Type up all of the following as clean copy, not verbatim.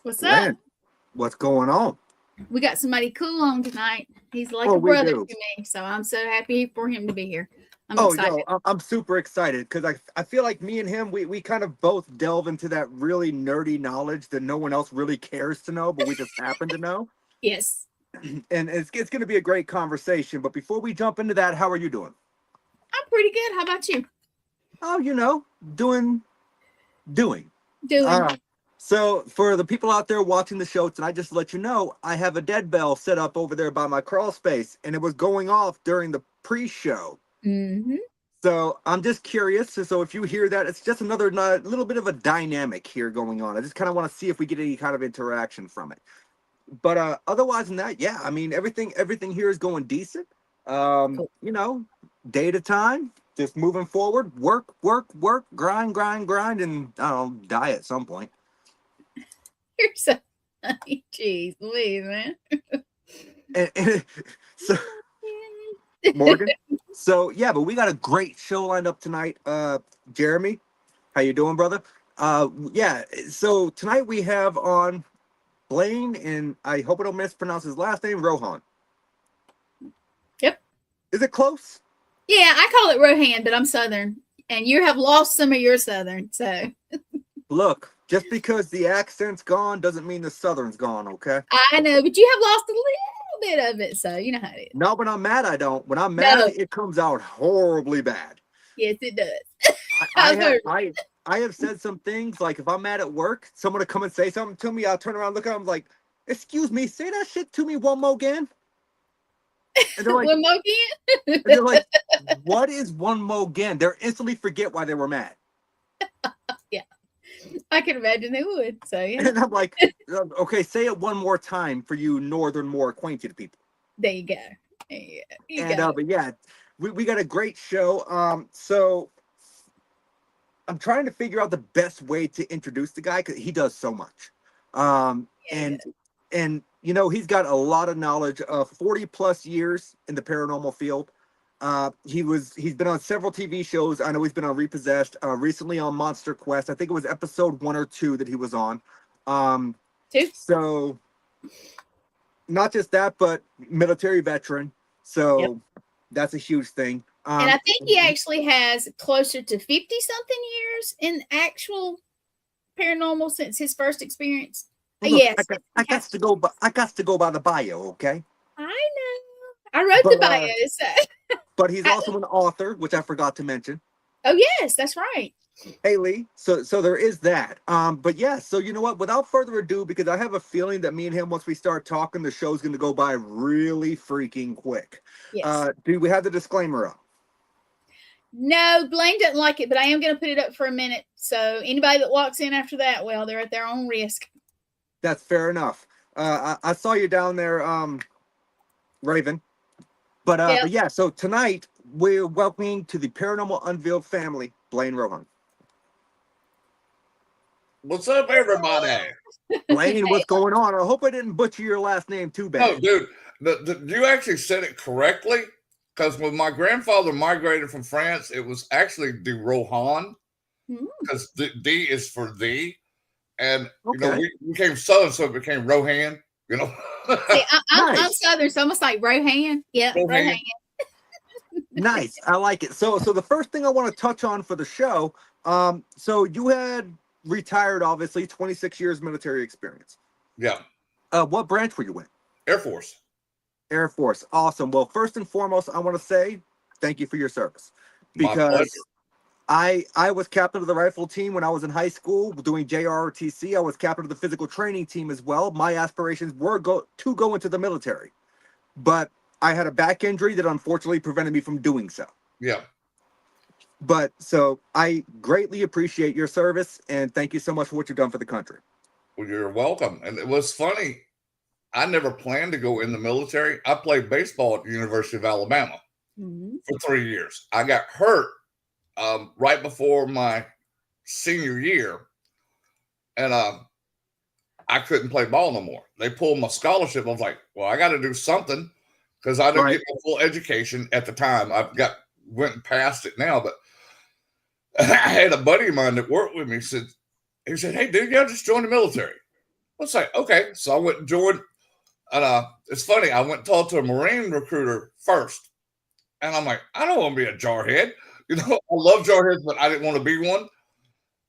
What's up? Gwen, what's going on? We got somebody cool on tonight. He's like Oh, a we brother do. to me, so I'm so happy for him to be here. I'm Oh, excited. yo, I'm super excited because I feel like me and him, we kind of both delve into that really nerdy knowledge that no one else really cares to know, but we just happen to know. Yes, And it's going to be a great conversation. But before we jump into that, how are you doing? I'm pretty good. How about you? Oh, doing. Doing. Uh, so for the people out there watching the show tonight, just to let you know, I have a dead bell set up over there by my crawl space, and it was going off during the pre-show. Mm-hmm. So I'm just curious. So if you hear that, it's just another little bit of a dynamic here going on. I just kind of want to see if we get any kind of interaction from it. But otherwise than that, yeah, I mean everything here is going decent. Cool. Day to time, just moving forward. Work, grind, and I don't know, die at some point. You're so funny. Jeez, Louise, man. And so Morgan. So yeah, but we got a great show lined up tonight. Jeremy, how you doing, brother? Yeah. So tonight we have on Blaine, and I hope I don't mispronounce his last name, Rohan. Yep. Is it close? Yeah, I call it Rohan, but I'm Southern, and you have lost some of your Southern. So Look, just because the accent's gone doesn't mean the Southern's gone. Okay. I know, but you have lost a little bit of it. So you know how it is. No, when I'm mad, I don't. When I'm mad, No, it comes out horribly bad. yes, it does. I, I I've have heard. I I have said some things like if I'm mad at work, someone to come and say something to me, I'll turn around, look at them like, "Excuse me, say that shit to me one more again." And they're like, One more and again. they're like, "What is one more again?" They instantly forget why they were mad. Yeah, I can imagine they would. So yeah, And I'm like, "Okay, say it one more time for you northern, more acquainted people." there you go. There you go. You And got it. but yeah, we got a great show. So I'm trying to figure out the best way to introduce the guy because he does so much. Um, Yeah, you and got it. he's got a lot of knowledge. 40 plus years in the paranormal field. He's been on several TV shows. I know he's been on Repossessed. Recently on Monster Quest. I think it was episode 1 or 2 that he was on. Um, Two. so not just that, but military veteran. Yep. So that's a huge thing. And I think he actually has closer to 50 something years in actual paranormal since his first experience. Look, Yes, I he got has. to go, but I got to go by the bio, okay? I know. I wrote the But bio. So. but he's also an author, which I forgot to mention. Oh, yes, that's right. Hey Lee, so there is that. But yeah, so you know what? Without further ado, because I have a feeling that me and him, once we start talking, the show's going to go by really freaking quick. Yes. Do we have the disclaimer up? No, Blaine doesn't like it, but I am going to put it up for a minute. So anybody that walks in after that, well, they're at their own risk. That's fair enough. I saw you down there, Raven. Yep. But yeah, so tonight we're welcoming to the Paranormal Unveiled family, Blaine Rohan. What's up, everybody? Blaine, what's going on? I hope I didn't butcher your last name too bad. No, dude, you actually said it correctly. Because when my grandfather migrated from France, it was actually de Rohan, because D is for thee. And, we became Southern, so it became Rohan, See, I'm Southern, so almost like Rohan. Yeah, Rohan. Nice. I like it. So the first thing I want to touch on for the show, so you had retired, obviously, 26 years military experience. Yeah. What branch were you in? Air Force. Air Force. Awesome. Well, first and foremost, I want to say thank you for your service. Because I was captain of the rifle team when I was in high school doing JROTC. I was captain of the physical training team as well. My aspirations were to go into the military. But I had a back injury that unfortunately prevented me from doing so. Yeah. But so I greatly appreciate your service and thank you so much for what you've done for the country. Well, you're welcome. And it was funny. I never planned to go in the military. I played baseball at the University of Alabama for 3 years. I got hurt right before my senior year, and I couldn't play ball no more. They pulled my scholarship. I was like, well, I got to do something because I didn't get my full education at the time. Went past it now, but I had a buddy of mine that worked with me. He said, hey, dude, y'all just join the military. was like, okay. So I went and joined. And it's funny, I went and talked to a Marine recruiter first. And I'm like, I don't want to be a jarhead. You know, I love jarheads, but I didn't want to be one.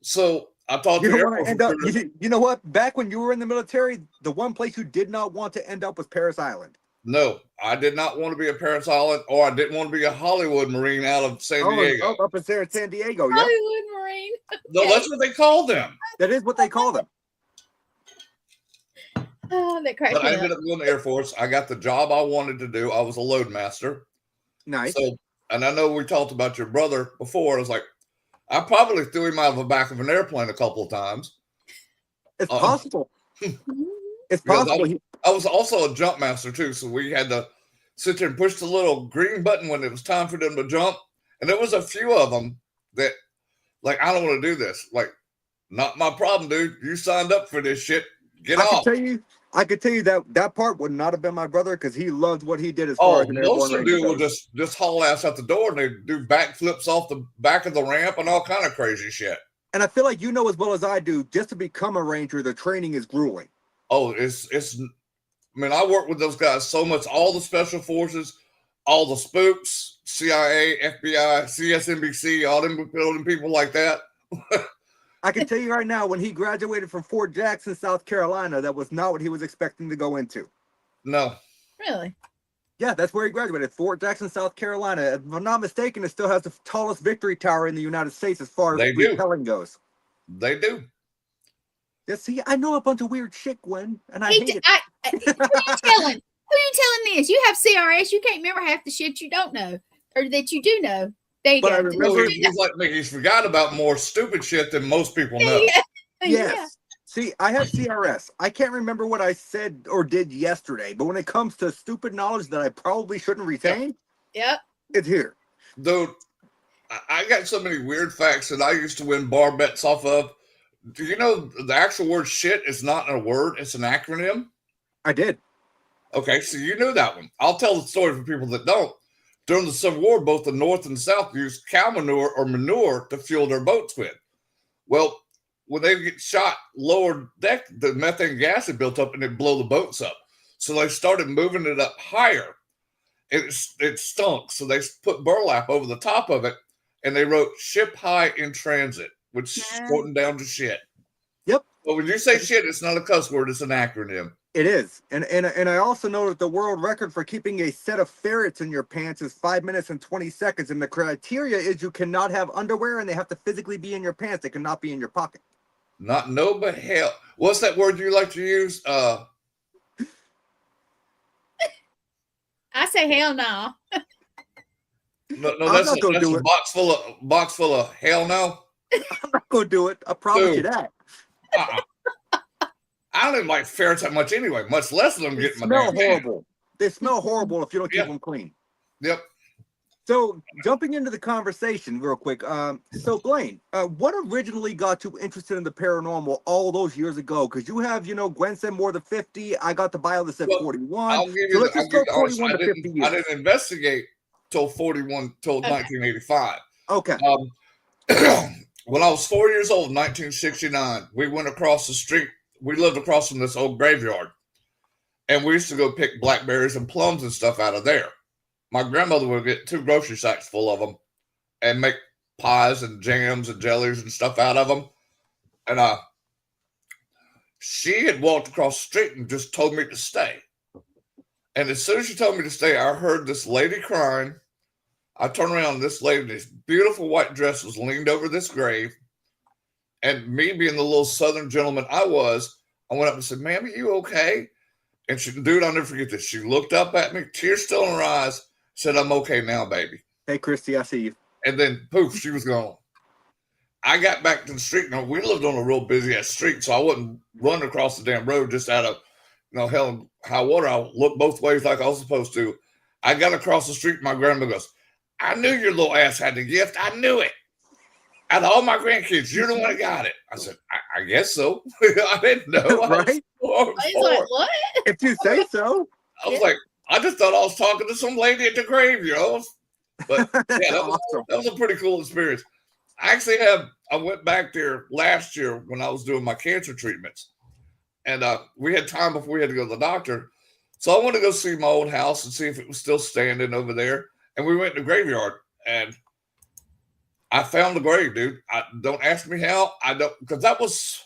So I talked to Air Force recruiter. You know what? Back when you were in the military, the one place you did not want to end up was Parris Island. No, I did not want to be a Parris Island, or I didn't want to be a Hollywood Marine out of San Diego. Up in San Diego, yeah. Hollywood Marine. Okay. No, that's what they call them. That is what they call them. Oh, that cracked But me I up. ended up going to the Air Force. I got the job I wanted to do. I was a load master. Nice. So, and I know we talked about your brother before. I was like, I probably threw him out of the back of an airplane a couple of times. It's possible. Mm-hmm. It's possible. I was also a jump master too, so we had to sit there and push the little green button when it was time for them to jump. And there was a few of them that, like, I don't want to do this. Like, not my problem, dude. You signed up for this shit. Get off. I could tell you that part would not have been my brother because he loved what he did as far as an airborne most of ranger them will goes. just haul ass out the door and they do backflips off the back of the ramp and all kind of crazy shit. And I feel like you know as well as I do, just to become a ranger, the training is grueling. Oh, it's I mean, I work with those guys so much. All the special forces, all the spooks, CIA, FBI, CSNBC, all them people like that. I can tell you right now, when he graduated from Fort Jackson, South Carolina, that was not what he was expecting to go into. No. Really? Yeah, that's where he graduated, Fort Jackson, South Carolina. If I'm not mistaken, it still has the tallest victory tower in the United States as far as repelling goes. They do. Yeah, see, I know a bunch of weird shit, Gwen, and I hate it. Who you telling? Who you telling this? You have CRS. You can't remember half the shit you don't know or that you do know. There you But go. I remember he's like me. He's forgot about more stupid shit than most people know. Yeah. Yes. Yeah. See, I have CRS. I can't remember what I said or did yesterday, but when it comes to stupid knowledge that I probably shouldn't retain, Yep. it's here. Dude, I got so many weird facts that I used to win bar bets off of. Do you know the actual word shit is not a word, it's an acronym? I did. Okay, so you knew that one. I'll tell the story for people that don't. During the Civil War, both the North and the South used cow manure or manure to fuel their boats with. Well, when they get shot lower deck, the methane gas had built up and it'd blow the boats up. So they started moving it up higher. It stunk. So they put burlap over the top of it and they wrote ship high in transit, which is shortened down to shit. Yep. But when you say shit, it's not a cuss word, it's an acronym. It is. And I also know that the world record for keeping a set of ferrets in your pants is 5 minutes and 20 seconds. And the criteria is you cannot have underwear and they have to physically be in your pants. They cannot be in your pocket. Not no, but hell. What's that word you like to use? I say hell no. No, that's a box full of hell no. I'm not gonna do it. I promise you that. I don't even like ferrets that much anyway, much less of them getting my damn horrible. They smell horrible if you don't keep them clean. Yep. So jumping into the conversation real quick. So Blaine, what originally got you interested in the paranormal all those years ago? Because you have, Gwen said more than 50. I got the bio that said 41. I'll give you let's just go 41 to 50 years. I didn't investigate till 1985. Okay. When I was 4 years old, 1969, we went across the street. We lived across from this old graveyard. And we used to go pick blackberries and plums and stuff out of there. My grandmother would get 2 grocery sacks full of them and make pies and jams and jellies and stuff out of them. And she had walked across the street and just told me to stay. And as soon as she told me to stay, I heard this lady crying. I turned around, and this lady in this beautiful white dress was leaned over this grave. And me being the little Southern gentleman I went up and said, "Ma'am, are you okay?" And dude, I'll never forget this. She looked up at me, tears still in her eyes, said, "I'm okay now, baby." Hey, Christy, I see you. And then poof, she was gone. I got back to the street. Now, we lived on a real busy ass street, so I wouldn't run across the damn road just out of, hell and high water. I looked both ways like I was supposed to. I got across the street. My grandma goes, "I knew your little ass had the gift. I knew it. Out of all my grandkids, you're the one that got it." I said, I guess so. I didn't know. Right? I was like, what? If you say so. I was like, I just thought I was talking to some lady at the grave, But yeah, that was a pretty cool experience. I went back there last year when I was doing my cancer treatments. And we had time before we had to go to the doctor. So I wanted to go see my old house and see if it was still standing over there. And we went to the graveyard, and I found the grave, dude. Don't ask me how. I don't, because that was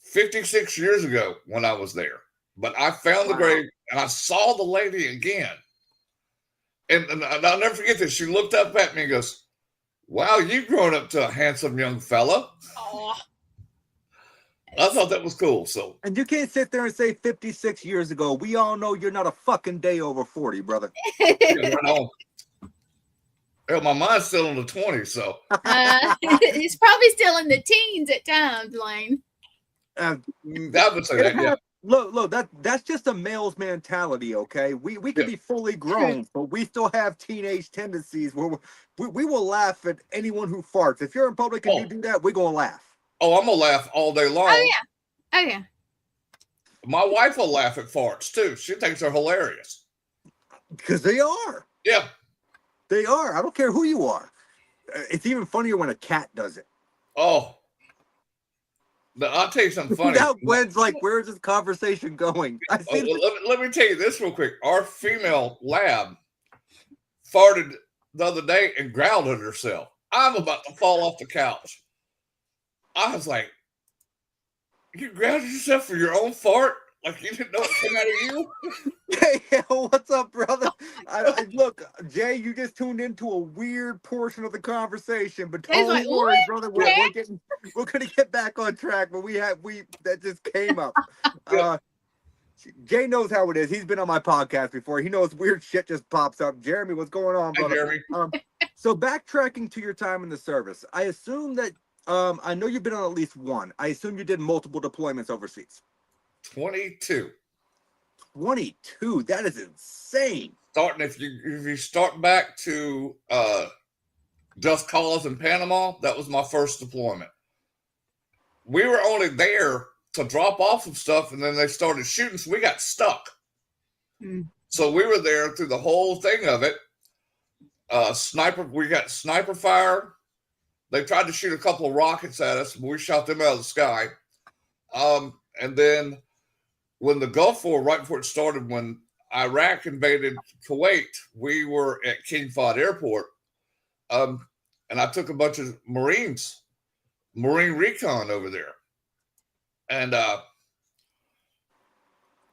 56 years ago when I was there. But I found the grave, and I saw the lady again. And I'll never forget this. She looked up at me and goes, "Wow, you've grown up to a handsome young fella." Oh. I thought that was cool. So, and you can't sit there and say 56 years ago. We all know you're not a fucking day over 40, brother. Yeah, right on. Hell, my mind's still in the 20s, so it's probably still in the teens at times, Blaine. I would say that. Yeah. Look, that's just a male's mentality, okay? We can be fully grown, but we still have teenage tendencies where we will laugh at anyone who farts. If you're in public and you do that, we're gonna laugh. Oh, I'm gonna laugh all day long. Oh yeah. My wife will laugh at farts too. She thinks they're hilarious. Because they are. Yeah. They are. I don't care who you are. It's even funnier when a cat does it. Oh. I'll tell you something funny. Now Gwen's like, where's this conversation going? Let me tell you this real quick. Our female lab farted the other day and growled at herself. I'm about to fall off the couch. I was like, you growled at yourself for your own fart? Like you didn't know it came out of you? Hey, what's up, brother? Look, Jay, you just tuned into a weird portion of the conversation, but don't worry, brother. We're gonna get back on track. But that just came up. Jay knows how it is. He's been on my podcast before. He knows weird shit just pops up. Jeremy, what's going on, brother? Hey, Jeremy. So backtracking to your time in the service, I assume that I know you've been on at least one. I assume you did multiple deployments overseas. 22. 22. That is insane. Starting if you start back to Just Cause in Panama, that was my first deployment. We were only there to drop off some stuff, and then they started shooting, so we got stuck. So we were there through the whole thing of it. We got sniper fire. They tried to shoot a couple of rockets at us, but we shot them out of the sky. And then when the Gulf War, right before it started, when Iraq invaded Kuwait, we were at King Fahd Airport. And I took a bunch of Marine recon over there. And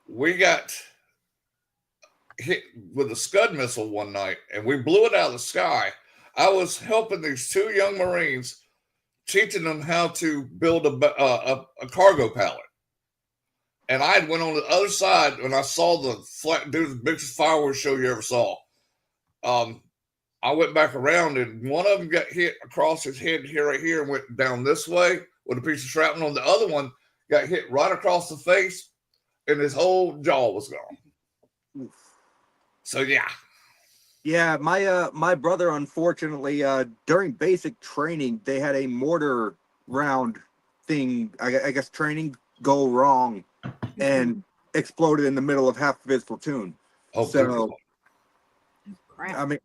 we got hit with a Scud missile one night, and we blew it out of the sky. I was helping these two young Marines, teaching them how to build a cargo pallet. And I went on the other side when I saw the biggest fireworks show you ever saw. I went back around, and one of them got hit across his head right here and went down this way with a piece of shrapnel. And the other one got hit right across the face, and his whole jaw was gone. So yeah. Yeah, my brother, unfortunately, during basic training, they had a mortar round thing, I guess training, go wrong and exploded in the middle of half of his platoon. Oh, so, crap. I mean,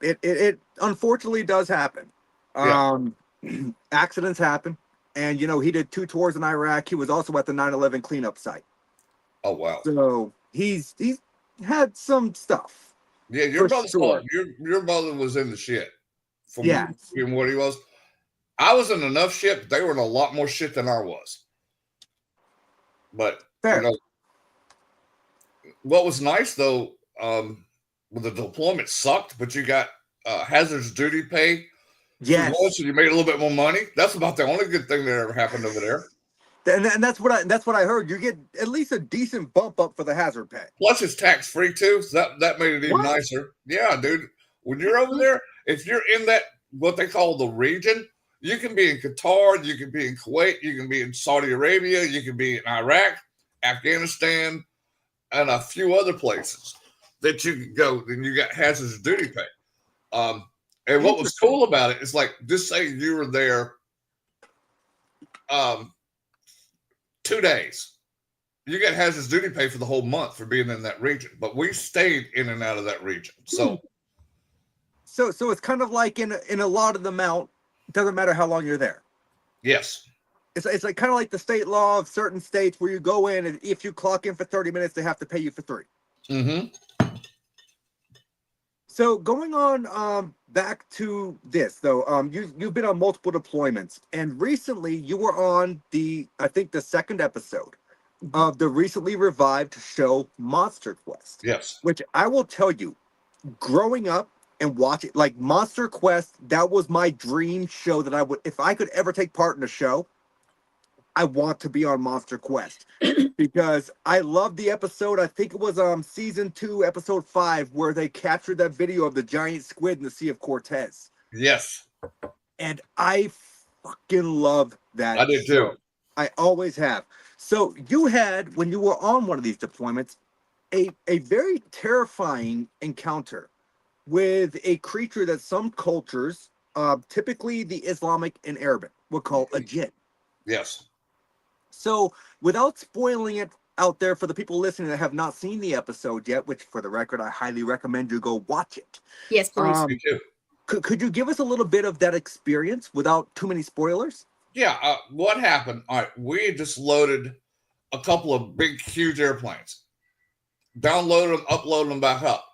it unfortunately does happen. Accidents happen. And, he did 2 tours in Iraq. He was also at the 9/11 cleanup site. Oh, wow. So he's had some stuff. Yeah, your brother was in the shit. From what he was. I was in enough shit, but they were in a lot more shit than I was. But what was nice though, the deployment sucked, but you got hazardous duty pay. Yes, so you made a little bit more money. That's about the only good thing that ever happened over there. And that's what I heard. You get at least a decent bump up for the hazard pay. Plus, it's tax free too, so that made it even nicer. Yeah, dude. When you're over there, if you're in that what they call the region, you can be in Qatar, you can be in Kuwait, you can be in Saudi Arabia, you can be in Iraq, Afghanistan, and a few other places that you can go. Then you got hazardous duty pay. And what was cool about it is like, just say you were there 2 days. You get hazardous duty pay for the whole month for being in that region. But we stayed in and out of that region. So it's kind of like in a lot of the mount, it doesn't matter how long you're there. Yes. It's like kind of like the state law of certain states where you go in and if you clock in for 30 minutes, they have to pay you for 3. Mm-hmm. So going on back to this though, you've been on multiple deployments, and recently you were on I think the 2nd episode of the recently revived show Monster Quest. Yes. Which I will tell you, growing up and watching like Monster Quest, that was my dream show that I would, if I could ever take part in a show, I want to be on Monster Quest because I love the episode. I think it was season 2, episode 5, where they captured that video of the giant squid in the Sea of Cortez. Yes. And I fucking love that. I did too. I always have. So you had, when you were on one of these deployments, a very terrifying encounter with a creature that some cultures, typically the Islamic and Arabic, would call a jinn. Yes. So, without spoiling it out there for the people listening that have not seen the episode yet, which for the record, I highly recommend you go watch it. Yes, please. Me too. Could you give us a little bit of that experience without too many spoilers? Yeah. What happened? All right. We just loaded a couple of big, huge airplanes, downloaded them, uploaded them back up.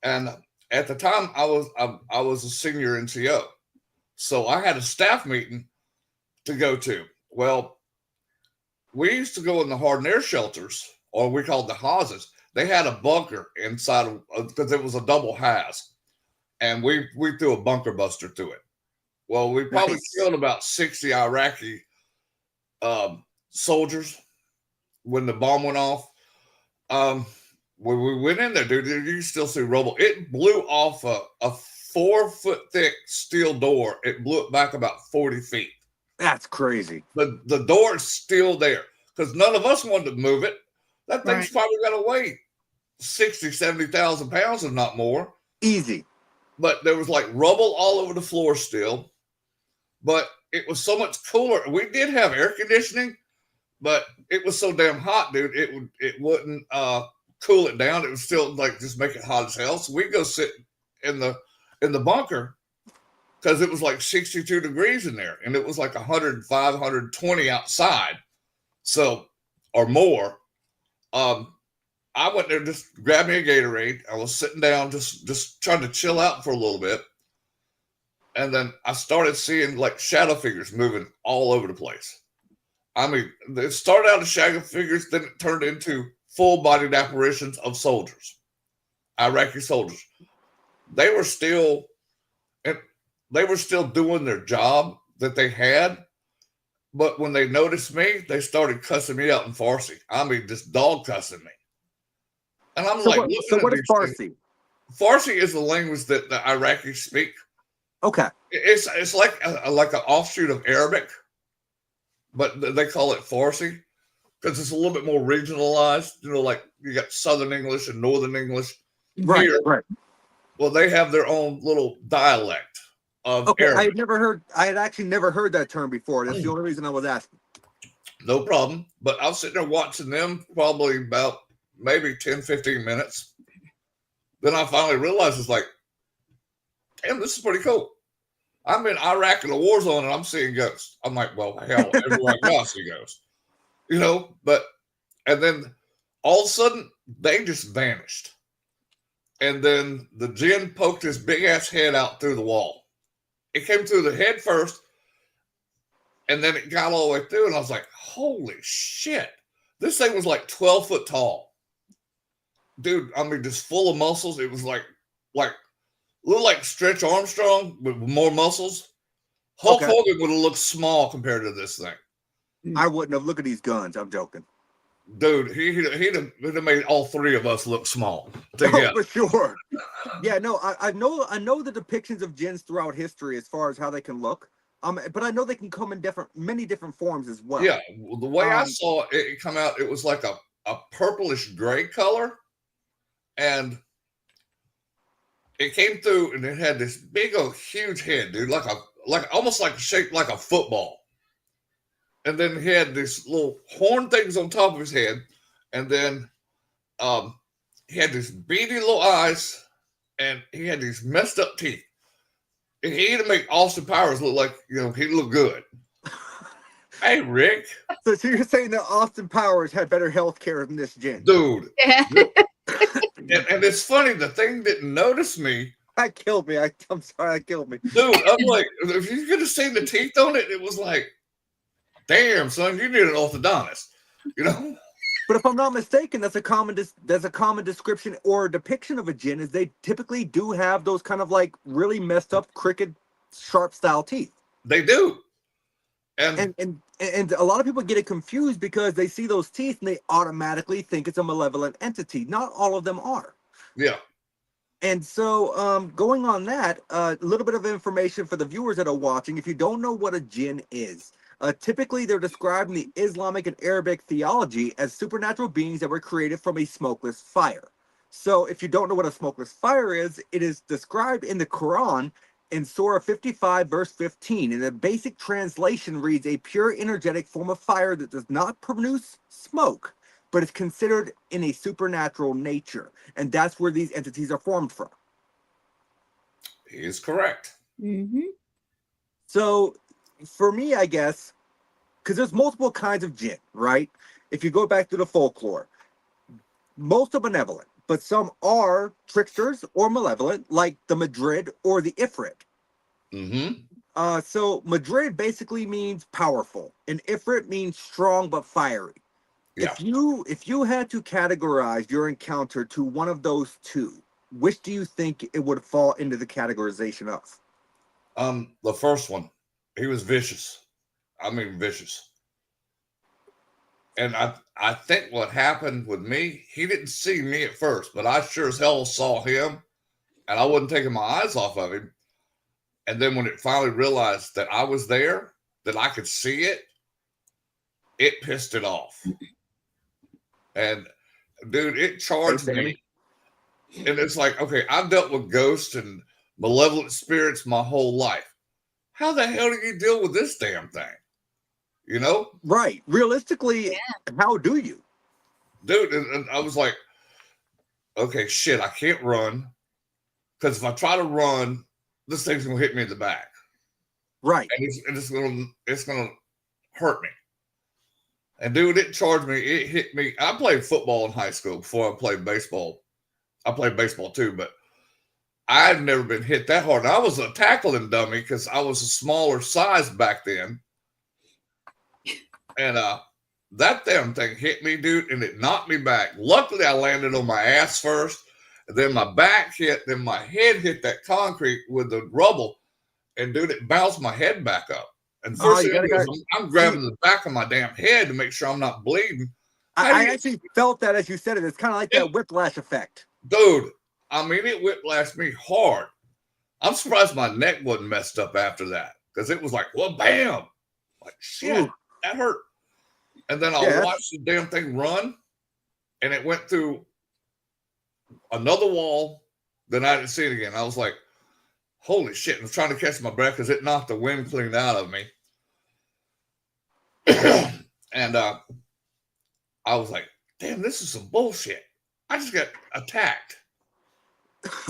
And at the time, I was a senior NCO. So I had a staff meeting to go to. Well, we used to go in the hardened air shelters, or we called the houses. They had a bunker inside of, because it was a double HAZ, and we threw a bunker buster through it. Well, we probably killed about 60 Iraqi soldiers when the bomb went off. When we went in there, dude, you can still see rubble. It blew off a 4-foot thick steel door. It blew it back about 40 feet. That's crazy. The door is still there because none of us wanted to move it. That thing's probably got to weigh 60, 70,000 pounds, if not more. Easy. But there was like rubble all over the floor still. But it was so much cooler. We did have air conditioning, but it was so damn hot, dude. It wouldn't cool it down. It would still like just make it hot as hell. So we'd go sit in the bunker, because it was like 62 degrees in there, and it was like 105, 120 outside, so, or more. I went there, just grabbed me a Gatorade. I was sitting down, just trying to chill out for a little bit. And then I started seeing like shadow figures moving all over the place. I mean, it started out as shadow figures, then it turned into full-bodied apparitions of soldiers, Iraqi soldiers. They were still doing their job that they had, but when they noticed me, they started cussing me out in Farsi. I mean, just dog cussing me. And I'm so like, what is Farsi? Things. Farsi is the language that the Iraqis speak. Okay. It's like an offshoot of Arabic, but they call it Farsi because it's a little bit more regionalized. You know, like you got Southern English and Northern English. Right, here. right. Well, they have their own little dialect of Arabic. I had actually never heard that term before. That's the only reason I was asking. No problem. But I was sitting there watching them probably about maybe 10, 15 minutes. Then I finally realized it's like, damn, this is pretty cool. I'm in Iraq in a war zone and I'm seeing ghosts. I'm like, well, hell, everywhere I go, I see ghosts. You know, and then all of a sudden, they just vanished. And then the jinn poked his big ass head out through the wall. It came through the head first, and then it got all the way through, and I was like, holy shit. This thing was like 12 foot tall. Dude, I mean, just full of muscles. It was like looked like Stretch Armstrong with more muscles. Hulk Hogan would have looked small compared to this thing. I wouldn't have. Looked at these guns. I'm joking. Dude, he'd have made all three of us look small together. Oh, for sure. Yeah, no, I know the depictions of jinns throughout history as far as how they can look. But I know they can come in many different forms as well. Yeah, the way I saw it come out, it was like a purplish gray color, and it came through, and it had this big old huge head, dude, like almost like shaped like a football. And then he had these little horn things on top of his head, and then he had these beady little eyes, and he had these messed up teeth. And he had to make Austin Powers look like, you know, he looked good. Hey, Rick. So you're saying that Austin Powers had better health care than this Jin? Dude. Yeah. And it's funny, the thing didn't notice me. That killed me. I'm sorry, that killed me. Dude, I'm like, if you could have seen the teeth on it, it was like, damn, son, you need an orthodontist. You know? But if I'm not mistaken, that's a common description or depiction of a Jin is they typically do have those kind of like really messed up crooked sharp style teeth. They do. And a lot of people get it confused because they see those teeth and they automatically think it's a malevolent entity. Not all of them are. Yeah. And so going on that, a little bit of information for the viewers that are watching. If you don't know what a Jinn is, typically they're described in the Islamic and Arabic theology as supernatural beings that were created from a smokeless fire. So if you don't know what a smokeless fire is, it is described in the Quran in Surah 55, verse 15. And the basic translation reads, a pure energetic form of fire that does not produce smoke, but is considered in a supernatural nature. And that's where these entities are formed from. He is correct. Mm-hmm. So for me, I guess, because there's multiple kinds of jinn, right? If you go back to the folklore, most are benevolent, but some are tricksters or malevolent, like the Madrid or the Ifrit. Mm-hmm. So Madrid basically means powerful, and Ifrit means strong but fiery. Yeah. If you had to categorize your encounter to one of those two, which do you think it would fall into the categorization of? The first one, he was vicious. I mean, vicious. And I think what happened with me, he didn't see me at first, but I sure as hell saw him, and I wasn't taking my eyes off of him. And then when it finally realized that I was there, that I could see it, it pissed it off. And dude, it charged me. And it's like, okay, I've dealt with ghosts and malevolent spirits my whole life. How the hell do you deal with this damn thing? You know? Right. Realistically, how do you? Dude, and I was like, okay, shit, I can't run. Because if I try to run, this thing's going to hit me in the back. Right. And it's gonna hurt me. And dude, it charged me. It hit me. I played football in high school before I played baseball. I played baseball too, but I've never been hit that hard. And I was a tackling dummy because I was a smaller size back then. And that damn thing hit me, dude, and it knocked me back. Luckily, I landed on my ass first, and then my back hit, then my head hit that concrete with the rubble, and dude, it bounced my head back up. And first I'm grabbing the back of my damn head to make sure I'm not bleeding. I actually felt that as you said it. It's kind of like that whiplash effect. Dude, I mean, it whiplashed me hard. I'm surprised my neck wasn't messed up after that because it was like, well, bam. Like, shit, that hurt. And then I watched the damn thing run, and it went through another wall. Then I didn't see it again. I was like, holy shit. I was trying to catch my breath because it knocked the wind clean out of me. And I was like, damn, this is some bullshit. I just got attacked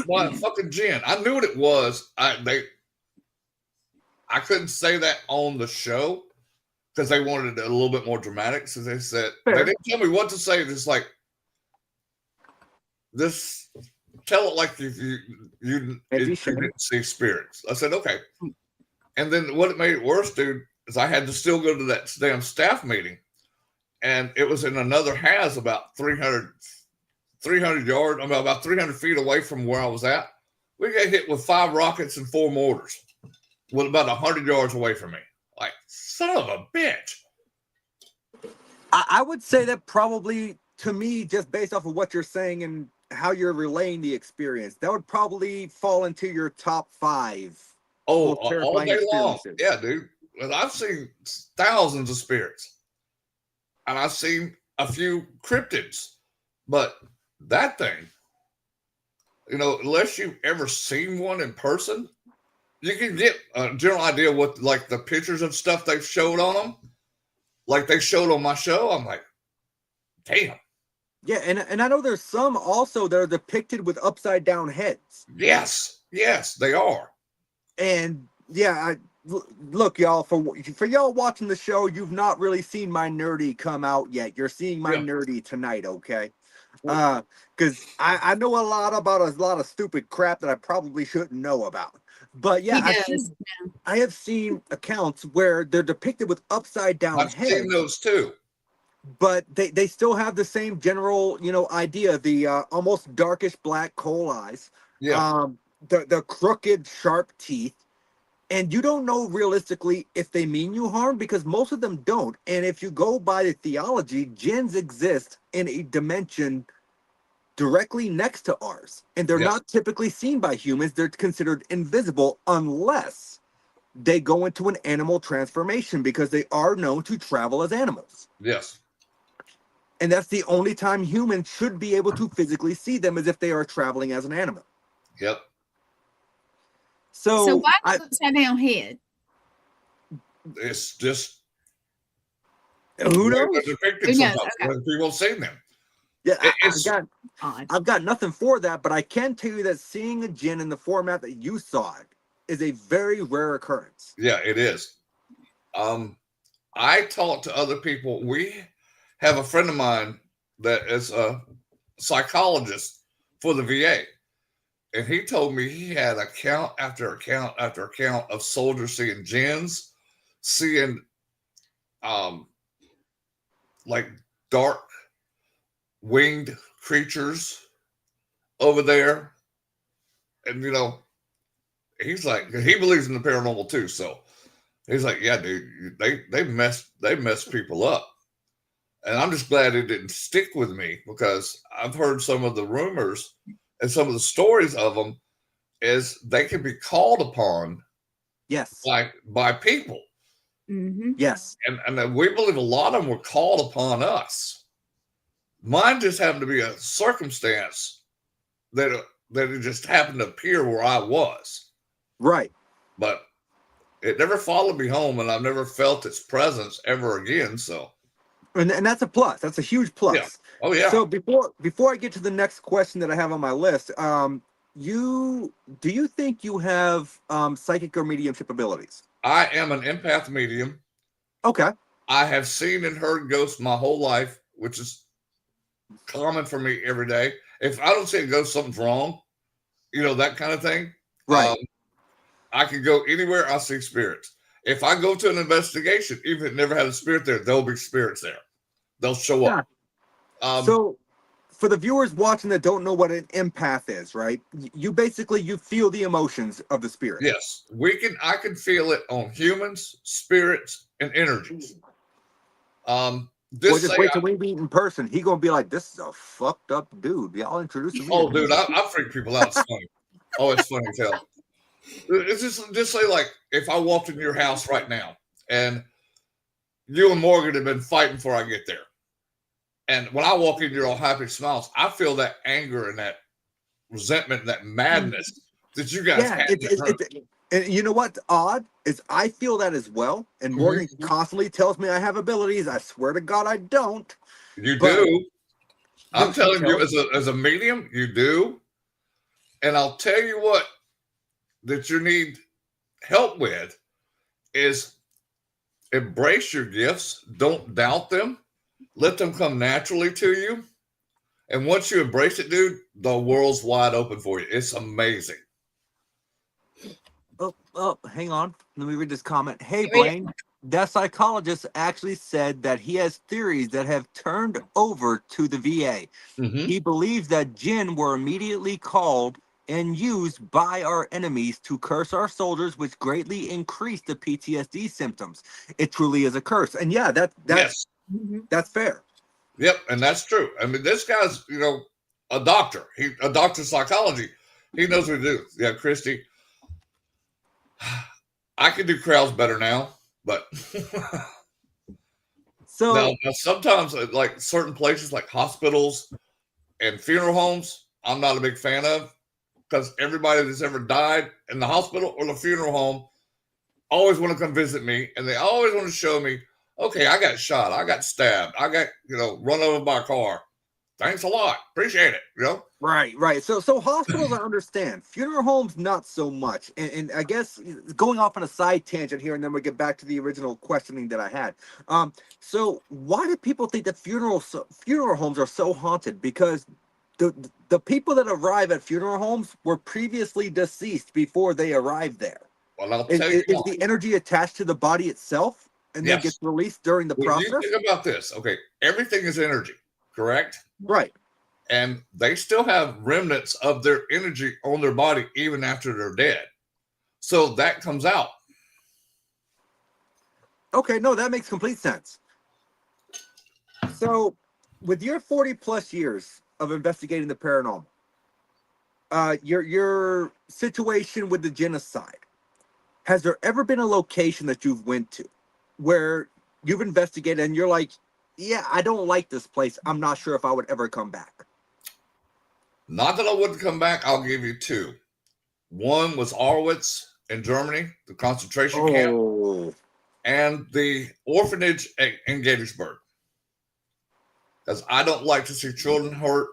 by a fucking Jinn. I knew what it was. I couldn't say that on the show because they wanted it a little bit more dramatic. So they said, they didn't tell me what to say. Just like, this, tell it like if you didn't see spirits. I said, okay. And then what made it worse, dude, is I had to still go to that damn staff meeting. And it was in another house about 300 yards, about 300 feet away from where I was at. We got hit with 5 rockets and 4 mortars with about 100 yards away from me. Like, son of a bitch. I would say that probably, to me, just based off of what you're saying and how you're relaying the experience, that would probably fall into your top 5. Oh, all day long. Yeah, dude. Well, I've seen thousands of spirits. And I've seen a few cryptids. But that thing, you know, unless you've ever seen one in person, you can get a general idea what, like, the pictures and stuff they've showed on them. Like they showed on my show. I'm like, damn. Yeah, and I know there's some also that are depicted with upside down heads. Yes, they are. And yeah, look, y'all, for y'all watching the show, you've not really seen my nerdy come out yet. You're seeing my nerdy tonight, okay? Because I know a lot about a lot of stupid crap that I probably shouldn't know about. But yeah, I have seen accounts where they're depicted with upside down I've heads. seen those too. But they still have the same general, idea, the almost darkish black coal eyes, the crooked, sharp teeth. And you don't know realistically if they mean you harm, because most of them don't. And if you go by the theology, jinns exist in a dimension directly next to ours. And they're not typically seen by humans. They're considered invisible unless they go into an animal transformation, because they are known to travel as animals. Yes. And that's the only time humans should be able to physically see them, is if they are traveling as an animal. Yep. So why the upside down head? It's just who knows? People see them. Yeah, I've got nothing for that, but I can tell you that seeing a jinn in the format that you saw it is a very rare occurrence. Yeah, it is. I talk to other people. We have a friend of mine that is a psychologist for the VA. And he told me he had account after account after account of soldiers seeing jinns, seeing like dark winged creatures over there. And he's like, he believes in the paranormal too. So he's like, yeah, dude, they mess people up. And I'm just glad it didn't stick with me, because I've heard some of the rumors and some of the stories of them is they can be called upon. Yes. By people. Mm-hmm. Yes. And we believe a lot of them were called upon us. Mine just happened to be a circumstance that it just happened to appear where I was. Right. But it never followed me home, and I've never felt its presence ever again. So. And that's a plus. That's a huge plus. Yeah. Oh yeah. So before I get to the next question that I have on my list, do you think you have psychic or mediumship abilities? I am an empath medium. Okay. I have seen and heard ghosts my whole life, which is common for me every day. If I don't see a ghost, something's wrong. That kind of thing. Right. I can go anywhere, I see spirits. If I go to an investigation, even if it never had a spirit there, there'll be spirits there. They'll show up. So for the viewers watching that don't know what an empath is, right? You feel the emotions of the spirit. Yes. I can feel it on humans, spirits, and energies. Just wait till we meet in person. He gonna be like, "This is a fucked up dude." Y'all introduce me. Oh, dude, I freak people out. It's funny. Oh, it's funny as hell. It's just say, like, if I walked in your house right now and you and Morgan have been fighting before I get there, and when I walk in, you're all happy smiles. I feel that anger and that resentment and that madness that you guys have. And you know what's odd is I feel that as well. And Morgan constantly tells me I have abilities. I swear to God, I don't. You do. I'm telling you, as a medium, you do. And I'll tell you what that you need help with is embrace your gifts. Don't doubt them. Let them come naturally to you. And once you embrace it, dude, the world's wide open for you. It's amazing. Oh, hang on. Let me read this comment. Hey, Blaine, that psychologist actually said that he has theories that have turned over to the VA. Mm-hmm. He believes that jinn were immediately called and used by our enemies to curse our soldiers, which greatly increased the PTSD symptoms. It truly is a curse. And yeah, that's fair. Yep, and that's true. I mean, this guy's, a doctor. A doctor of psychology. He knows what to do. Yeah, Christy. I can do crowds better now, but now sometimes, like certain places like hospitals and funeral homes, I'm not a big fan of, because everybody that's ever died in the hospital or the funeral home always want to come visit me, and they always want to show me, okay, I got shot, I got stabbed, I got run over by a car. thanks a lot. Appreciate it. You know? Right. So hospitals, I understand. Funeral homes, not so much. And I guess going off on a side tangent here, and then we'll get back to the original questioning that I had. So why do people think that funeral homes are so haunted? Because the people that arrive at funeral homes were previously deceased before they arrived there. Well, I'll tell you is the energy attached to the body itself and then gets released during the process? You think about this. Okay, everything is energy, correct? Right. And they still have remnants of their energy on their body even after they're dead. So that comes out. Okay, no, that makes complete sense. So with your 40 plus years of investigating the paranormal, your situation with the genocide, has there ever been a location that you've went to where you've investigated and you're like, yeah, I don't like this place. I'm not sure if I would ever come back? Not that I wouldn't come back. I'll give you two. One was Auschwitz in Germany, the concentration camp, and the orphanage in Gettysburg. Because I don't like to see children hurt.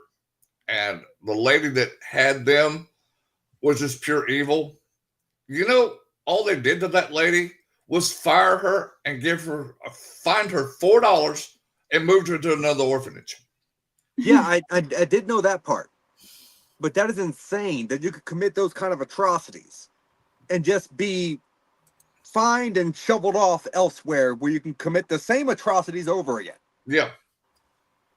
And the lady that had them was just pure evil. You know, all they did to that lady was fire her and find her $4 and moved her to another orphanage. Yeah, I did know that part. But that is insane that you could commit those kind of atrocities and just be fined and shoveled off elsewhere where you can commit the same atrocities over again. Yeah.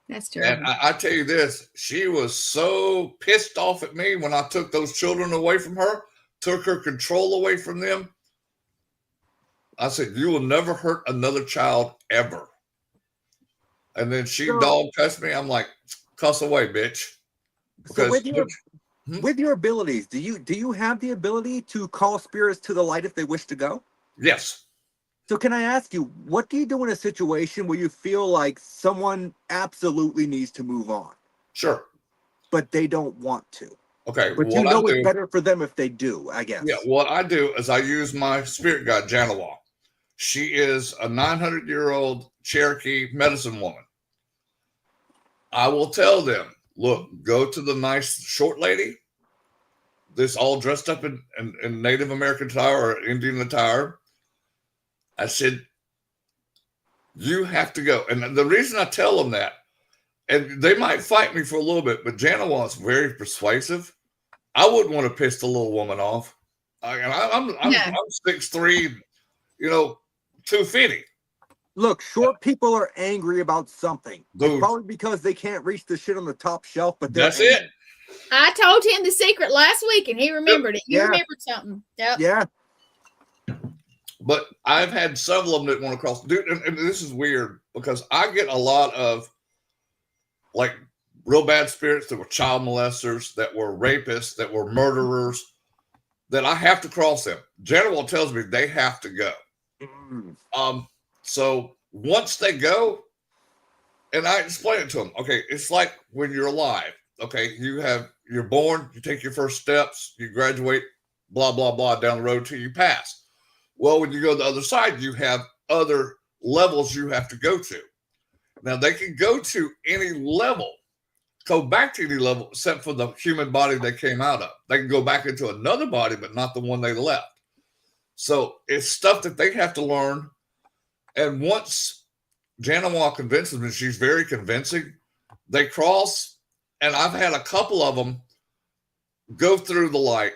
That's terrible. And I tell you this, she was so pissed off at me when I took those children away from her, took her control away from them. I said, you will never hurt another child ever. And then she dog cussed me. I'm like, cuss away, bitch. So with your abilities, do you have the ability to call spirits to the light if they wish to go? Yes. So can I ask you, what do you do in a situation where you feel like someone absolutely needs to move on? Sure. But they don't want to. Okay. But you know it's better for them if they do, I guess. Yeah. What I do is I use my spirit guide, Janawa. She is a 900-year-old Cherokee medicine woman. I will tell them, look, go to the nice short lady. This all dressed up in Native American attire or Indian attire. I said, you have to go. And the reason I tell them that, and they might fight me for a little bit, but Janawa is very persuasive. I wouldn't want to piss the little woman off. I'm 6'3", 250. Look, short people are angry about something. Dude. It's probably because they can't reach the shit on the top shelf, but that's it. I told him the secret last week and he remembered it. You remembered something. Yep. Yeah. But I've had several of them that want to cross. Dude, and this is weird because I get a lot of like real bad spirits that were child molesters, that were rapists, that were murderers, that I have to cross them. General tells me they have to go. So once they go, and I explain it to them, okay, it's like when you're alive, okay, you're born, you take your first steps, you graduate, blah, blah, blah, down the road till you pass. Well, when you go to the other side, you have other levels you have to go to. Now, they can go to any level, go back to any level, except for the human body they came out of. They can go back into another body, but not the one they left. So it's stuff that they have to learn. And once Janawa convinces me, she's very convincing, they cross, and I've had a couple of them go through the light,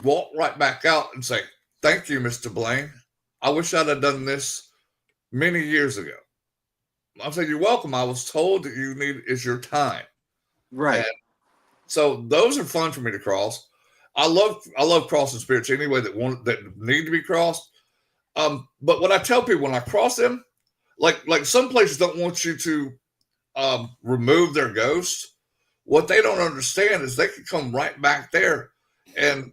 walk right back out and say, thank you, Mr. Blaine. I wish I'd have done this many years ago. I said, you're welcome. I was told that you need is your time. Right. And so those are fun for me to cross. I love crossing spirits anyway that need to be crossed. But what I tell people when I cross them, like some places don't want you to remove their ghosts. What they don't understand is they can come right back there, and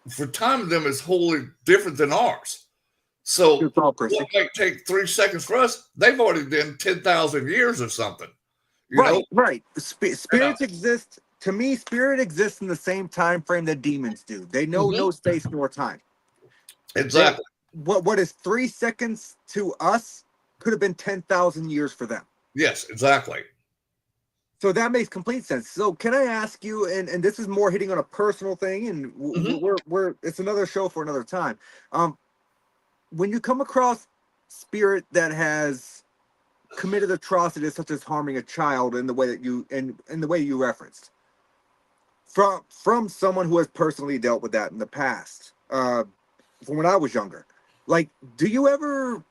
for time of them is wholly different than ours. So what might take 3 seconds for us, they've already done 10,000 years or something. You know? Right. Spirits exist. To me, spirit exists in the same time frame that demons do. They know no space nor time. Exactly. What is 3 seconds to us could have been 10,000 years for them. Yes, exactly. So that makes complete sense. So can I ask you, and this is more hitting on a personal thing, and we're it's another show for another time. When you come across spirit that has committed atrocities such as harming a child in the way that you in the way you referenced, from someone who has personally dealt with that in the past, from when I was younger, like, do you ever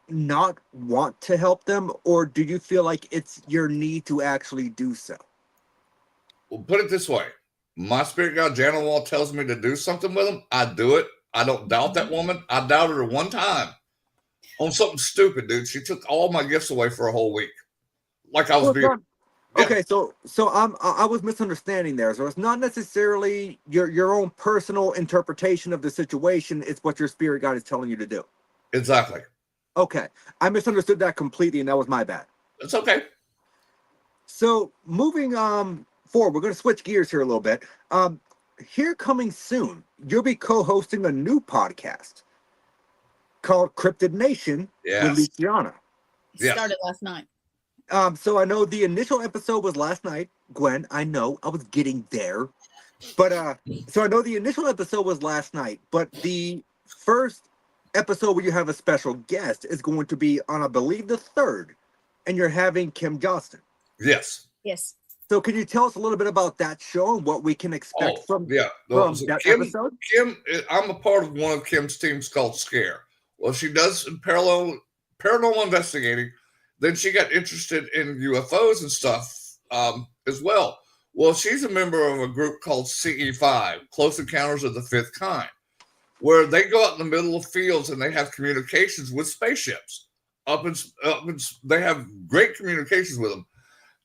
not want to help them, or do you feel like it's your need to actually do so? Well, put it this way. My spirit guide, Janet Wall, tells me to do something with them. I do it. I don't doubt that woman. I doubted her one time on something stupid, dude. She took all my gifts away for a whole week. Like I was being... Okay, so I was misunderstanding there. So it's not necessarily your own personal interpretation of the situation. It's what your spirit guide is telling you to do. Exactly. Okay, I misunderstood that completely, and that was my bad. It's okay. So moving forward, we're going to switch gears here a little bit. Here coming soon, you'll be co-hosting a new podcast called Cryptid Nation with Luciana. It started last night. So I know the initial episode was last night, Gwen. I know I was getting there, but so I know the initial episode was last night, but the first episode where you have a special guest is going to be on, I believe, the 3rd, and you're having Kim Johnston. Yes. Yes. So can you tell us a little bit about that show and what we can expect from that episode? Kim, I'm a part of one of Kim's teams called Scare. Well, she does paranormal investigating. Then she got interested in UFOs and stuff as well. Well, she's a member of a group called CE5, Close Encounters of the Fifth Kind, where they go out in the middle of fields and they have communications with spaceships. They have great communications with them.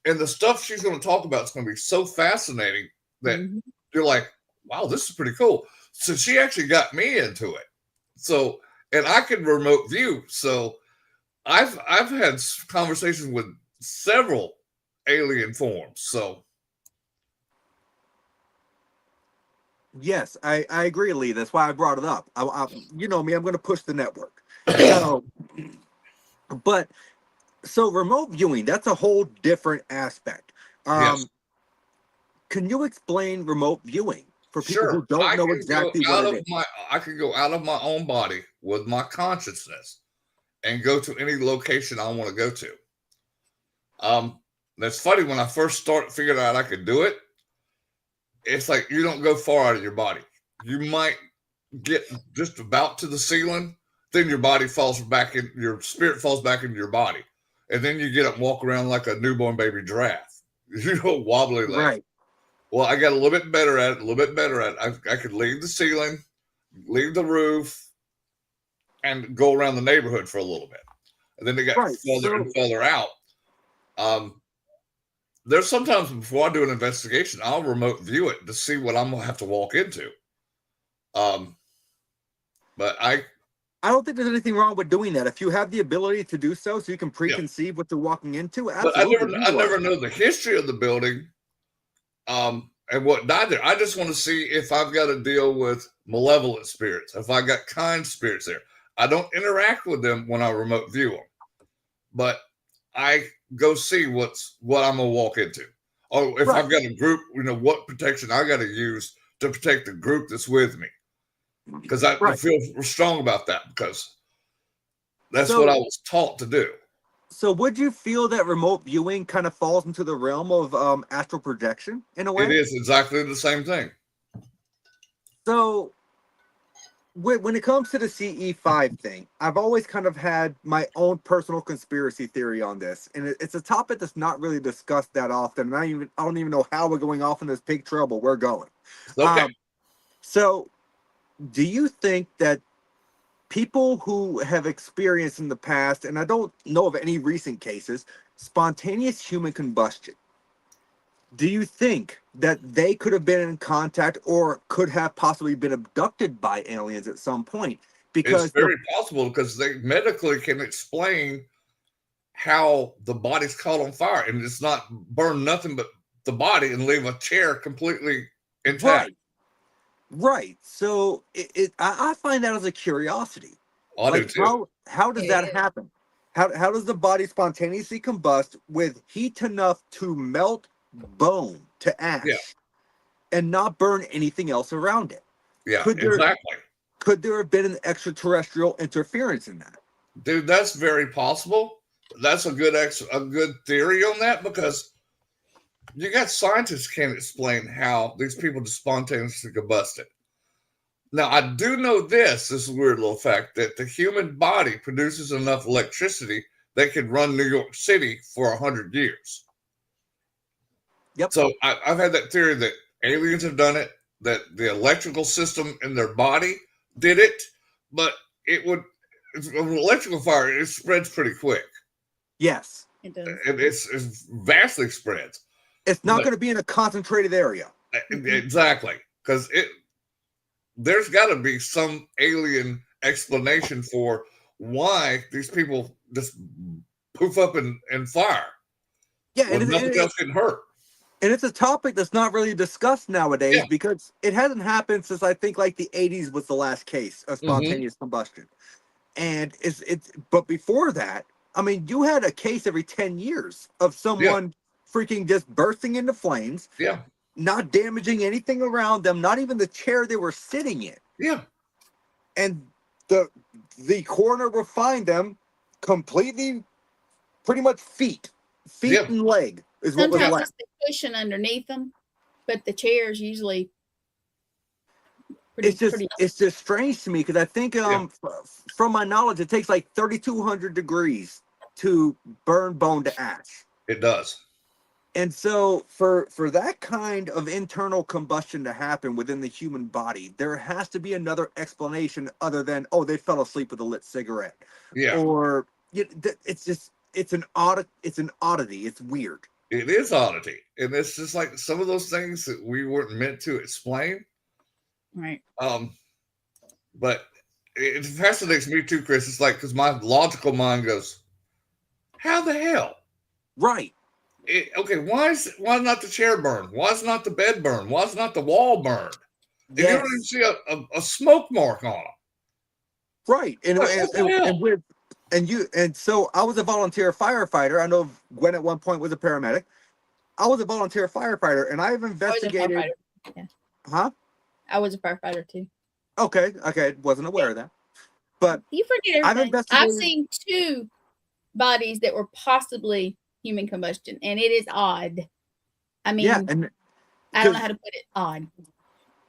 And the stuff she's going to talk about is going to be so fascinating that you're like, wow, this is pretty cool. So she actually got me into it. So, and I can remote view. So I've had conversations with several alien forms. So yes, I agree, Lee. That's why I brought it up. You know me, I'm going to push the network. So, but so remote viewing, that's a whole different aspect. Yes. Can you explain remote viewing for people who don't know exactly what it is? I can go out of my own body with my consciousness and go to any location I want to go to. That's funny. When I first figured out I could do it, it's like you don't go far out of your body. You might get just about to the ceiling, then your body falls back in, your spirit falls back into your body. And then you get up and walk around like a newborn baby giraffe. You know, wobbly legs. Right. Well, I got a little bit better at it. I could leave the ceiling, leave the roof, and go around the neighborhood for a little bit. And then they got further and further out. There's sometimes before I do an investigation, I'll remote view it to see what I'm going to have to walk into. But I don't think there's anything wrong with doing that. If you have the ability to do so you can preconceive what you're walking into. Absolutely. But I never know the history of the building and what died there. I just want to see if I've got to deal with malevolent spirits, if I got kind spirits there. I don't interact with them when I remote view them, but I go see what I'm gonna walk into. Or if I've got a group, you know, what protection I got to use to protect the group that's with me. Because I feel strong about that, because that's what I was taught to do. So would you feel that remote viewing kind of falls into the realm of astral projection in a way? It is exactly the same thing. So when it comes to the CE5 thing, I've always kind of had my own personal conspiracy theory on this. And it's a topic that's not really discussed that often. And I don't even know how we're going off in this big trouble we're going. Okay. So do you think that people who have experienced in the past, and I don't know of any recent cases, spontaneous human combustion, do you think that they could have been in contact or could have possibly been abducted by aliens at some point? Because it's very possible, because they medically can explain how the body's caught on fire and it's not burn nothing but the body and leave a chair completely intact. Right. So I find that as a curiosity. I do too. How does that happen? How does the body spontaneously combust with heat enough to melt bone to ash and not burn anything else around it? Yeah, Exactly. Could there have been an extraterrestrial interference in that? Dude, that's very possible. That's a good theory on that, because you got scientists can't explain how these people just spontaneously combusted. Now, I do know this is a weird little fact, that the human body produces enough electricity that could run New York City for 100 years. Yep. So I've had that theory that aliens have done it, that the electrical system in their body did it, but an electrical fire, it spreads pretty quick. Yes. It does. It's vastly spreads. It's not going to be in a concentrated area. Exactly. Because there's got to be some alien explanation for why these people just poof up and fire. Yeah, and nothing else can hurt. And it's a topic that's not really discussed nowadays because it hasn't happened since I think like the 80s was the last case of spontaneous combustion. And but before that, I mean, you had a case every 10 years of someone freaking just bursting into flames. Yeah. Not damaging anything around them, not even the chair they were sitting in. Yeah. And the coroner will find them completely, pretty much feet and leg is sometimes what was left. It's the cushion underneath them, but the chair's usually it's just strange to me because I think from my knowledge it takes like 3,200 degrees to burn bone to ash. It does. And so for that kind of internal combustion to happen within the human body, there has to be another explanation other than, oh, they fell asleep with a lit cigarette. Yeah. Or it's an oddity. It's weird. It is oddity. And it's just like some of those things that we weren't meant to explain. Right. But it fascinates me too, Chris. It's like, because my logical mind goes, how the hell? Right. Okay, why not the chair burned? Why is not the bed burned? Why is not the wall burned? Yes. You don't even see a smoke mark on them. Right. And so I was a volunteer firefighter. I know Gwen at one point was a paramedic. I was a volunteer firefighter, and I've investigated. Huh? I was a firefighter too. Okay. Wasn't aware of that. But you forget everything. I've seen 2 bodies that were possibly human combustion, and it is odd. I mean, and I don't know how to put it. Odd.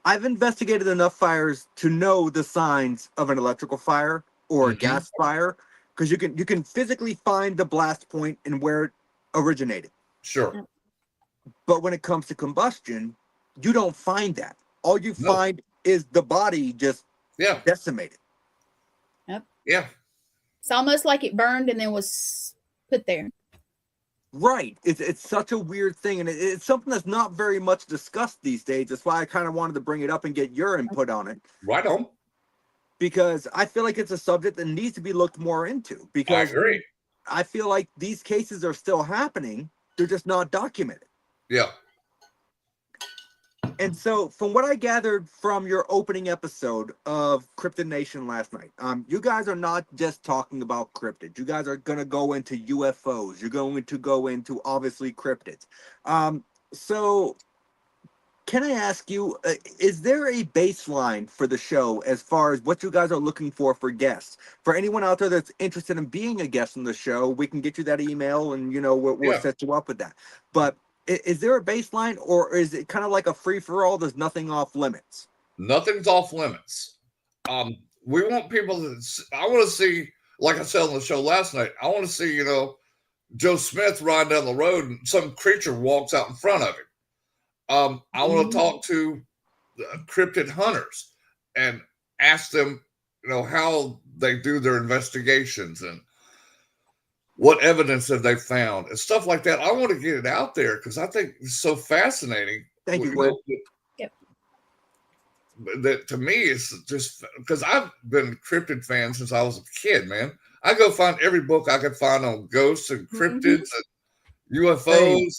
I've investigated enough fires to know the signs of an electrical fire or a gas fire, because you can physically find the blast point and where it originated. Sure. But when it comes to combustion, you don't find that. All you find is the body just decimated. Yep. Yeah. It's almost like it burned and then was put there. Right. It's such a weird thing, and it's something that's not very much discussed these days. That's why I kind of wanted to bring it up and get your input on it. Right on. Because I feel like it's a subject that needs to be looked more into. Because I agree. I feel like these cases are still happening. They're just not documented. Yeah. And so, from what I gathered from your opening episode of Cryptid Nation last night, you guys are not just talking about cryptids. You guys are going to go into UFOs. You're going to go into, obviously, cryptids. So, can I ask you, is there a baseline for the show as far as what you guys are looking for guests? For anyone out there that's interested in being a guest on the show, we can get you that email and, we'll set you up with that. But is there a baseline, or is it kind of like a free-for-all? There's nothing off limits. Nothing's off limits. We want people I want to see, like I said on the show last night, I want to see, Joe Smith riding down the road and some creature walks out in front of him. I want to talk to cryptid hunters and ask them, how they do their investigations and what evidence have they found and stuff like that. I want to get it out there because I think it's so fascinating. Thank you, Will. That to me is just because I've been a cryptid fan since I was a kid, man. I go find every book I could find on ghosts and cryptids and UFOs.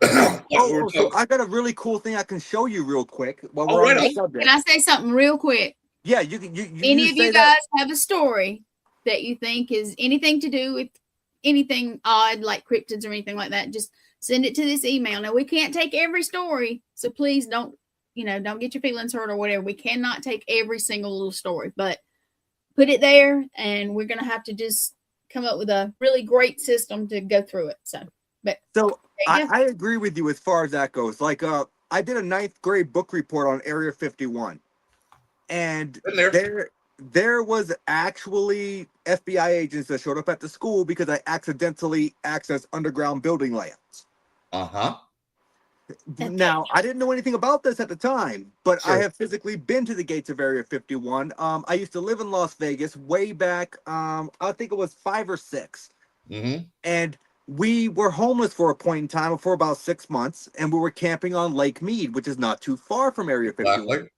So I got a really cool thing I can show you real quick. While we're on the subject. Can I say something real quick? Yeah, you any of you guys have a story that you think is anything to do with anything odd like cryptids or anything like that, just send it to this email. Now, we can't take every story, so please don't get your feelings hurt or whatever. We cannot take every single little story, but put it there, and we're going to have to just come up with a really great system to go through it. So I agree with you as far as that goes. Like, I did a 9th grade book report on Area 51, and there was actually FBI agents that showed up at the school because I accidentally accessed underground building layouts. Now, I didn't know anything about this at the time, but I have physically been to the gates of Area 51. I used to live in Las Vegas way back, I think it was 5 or 6. And we were homeless for a point in time for about 6 months, and we were camping on Lake Mead, which is not too far from Area 51. Exactly.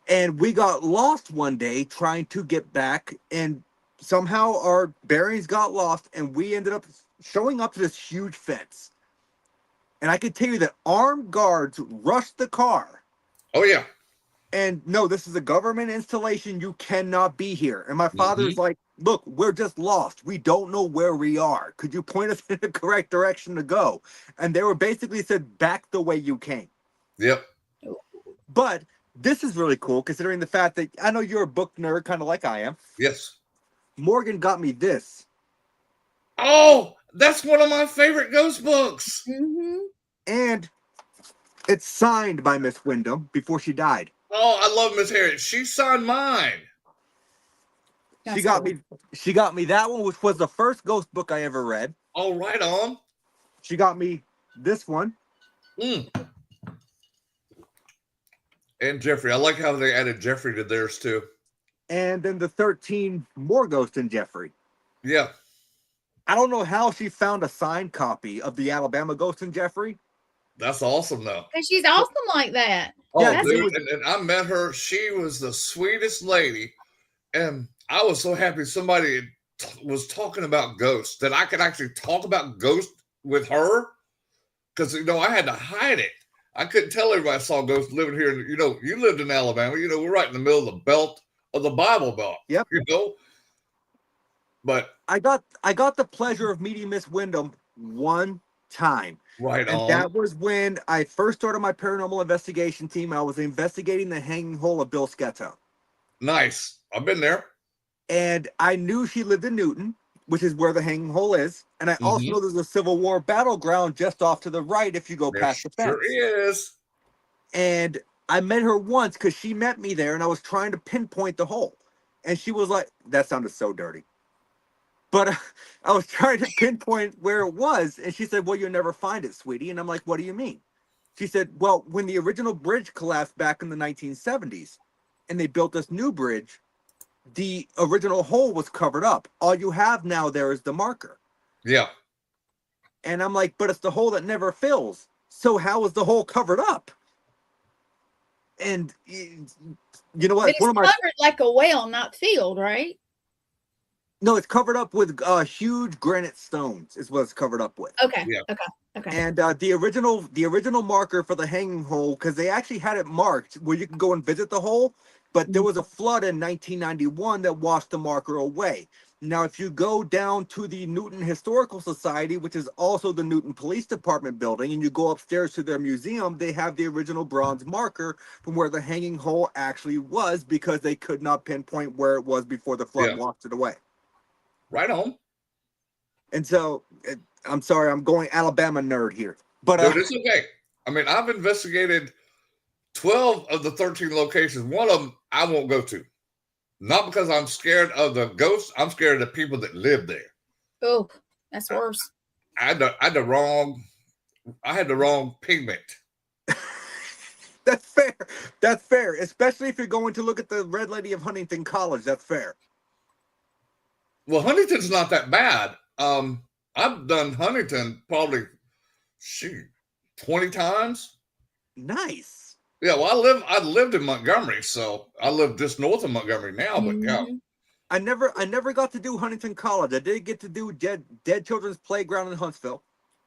And we got lost one day trying to get back, and somehow our bearings got lost, and we ended up showing up to this huge fence. And I can tell you that armed guards rushed the car. Oh, yeah. And no, this is a government installation. You cannot be here. And my father's like, look, we're just lost. We don't know where we are. Could you point us in the correct direction to go? And they were basically said, back the way you came. Yep. But this is really cool, considering the fact that I know you're a book nerd, kind of like I am. Yes. Morgan got me this. Oh, that's one of my favorite ghost books. And it's signed by Miss Wyndham before she died. Oh, I love Miss Harriet. She signed mine. She got me that one, which was the first ghost book I ever read. Oh, right on. She got me this one. And Jeffrey. I like how they added Jeffrey to theirs too. And then the 13 more ghosts in Jeffrey. Yeah. I don't know how she found a signed copy of the Alabama Ghost in Jeffrey. That's awesome, though. Because she's awesome like that. Oh, yeah, dude, and I met her. She was the sweetest lady. And I was so happy somebody was talking about ghosts, that I could actually talk about ghosts with her. Because, I had to hide it. I couldn't tell everybody I saw ghosts living here. You lived in Alabama. We're right in the middle of the belt of the Bible Belt. Yep. But I got the pleasure of meeting Miss Wyndham one time. Right on. And that was when I first started my paranormal investigation team. I was investigating the hanging hole of Bill Schetto. Nice. I've been there. And I knew she lived in Newton, which is where the hanging hole is. And I also know there's a Civil War battleground just off to the right if you go past the fence. Sure is. And I met her once because she met me there, and I was trying to pinpoint the hole. And she was like, that sounded so dirty. But I was trying to pinpoint where it was, and she said, well, you'll never find it, sweetie. And I'm like, what do you mean? She said, well, when the original bridge collapsed back in the 1970s, and they built this new bridge, the original hole was covered up. All you have now there is the marker. Yeah. And I'm like, but it's the hole that never fills. So how is the hole covered up? And you know what? But it's covered like a well, not filled, right? No, it's covered up with huge granite stones is what it's covered up with. Okay. Yeah. Okay. And the original marker for the hanging hole, because they actually had it marked where you can go and visit the hole, but there was a flood in 1991 that washed the marker away. Now, if you go down to the Newton Historical Society, which is also the Newton Police Department building, and you go upstairs to their museum, they have the original bronze marker from where the hanging hole actually was, because they could not pinpoint where it was before the flood washed it away. Right on. And so, I'm sorry, I'm going Alabama nerd here. But dude, it's okay. I mean, I've investigated 12 of the 13 locations. One of them I won't go to. Not because I'm scared of the ghosts. I'm scared of the people that live there. Oh, that's worse. I had the wrong pigment. That's fair. That's fair. Especially if you're going to look at the Red Lady of Huntington College. That's fair. Well, Huntington's not that bad. I've done Huntington probably 20 times. Nice. Yeah, well, I lived in Montgomery, so I live just north of Montgomery now. But yeah, I never got to do Huntington College. I did get to do Dead Children's Playground in Huntsville.